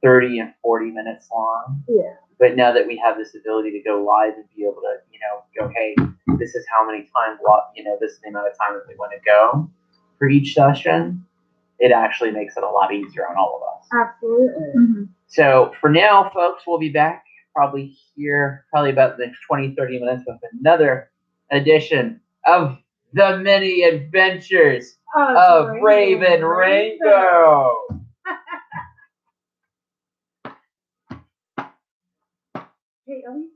30 and 40 minutes long.
Yeah.
But now that we have this ability to go live and be able to, go, hey, this is how many times, this is the amount of time that we want to go for each session, it actually makes it a lot easier on all of us.
Absolutely.
Mm-hmm.
So for now, folks, we'll be back probably about the next 20, 30 minutes with another edition of The Many Adventures of Raven Rainbow.
Hey, are we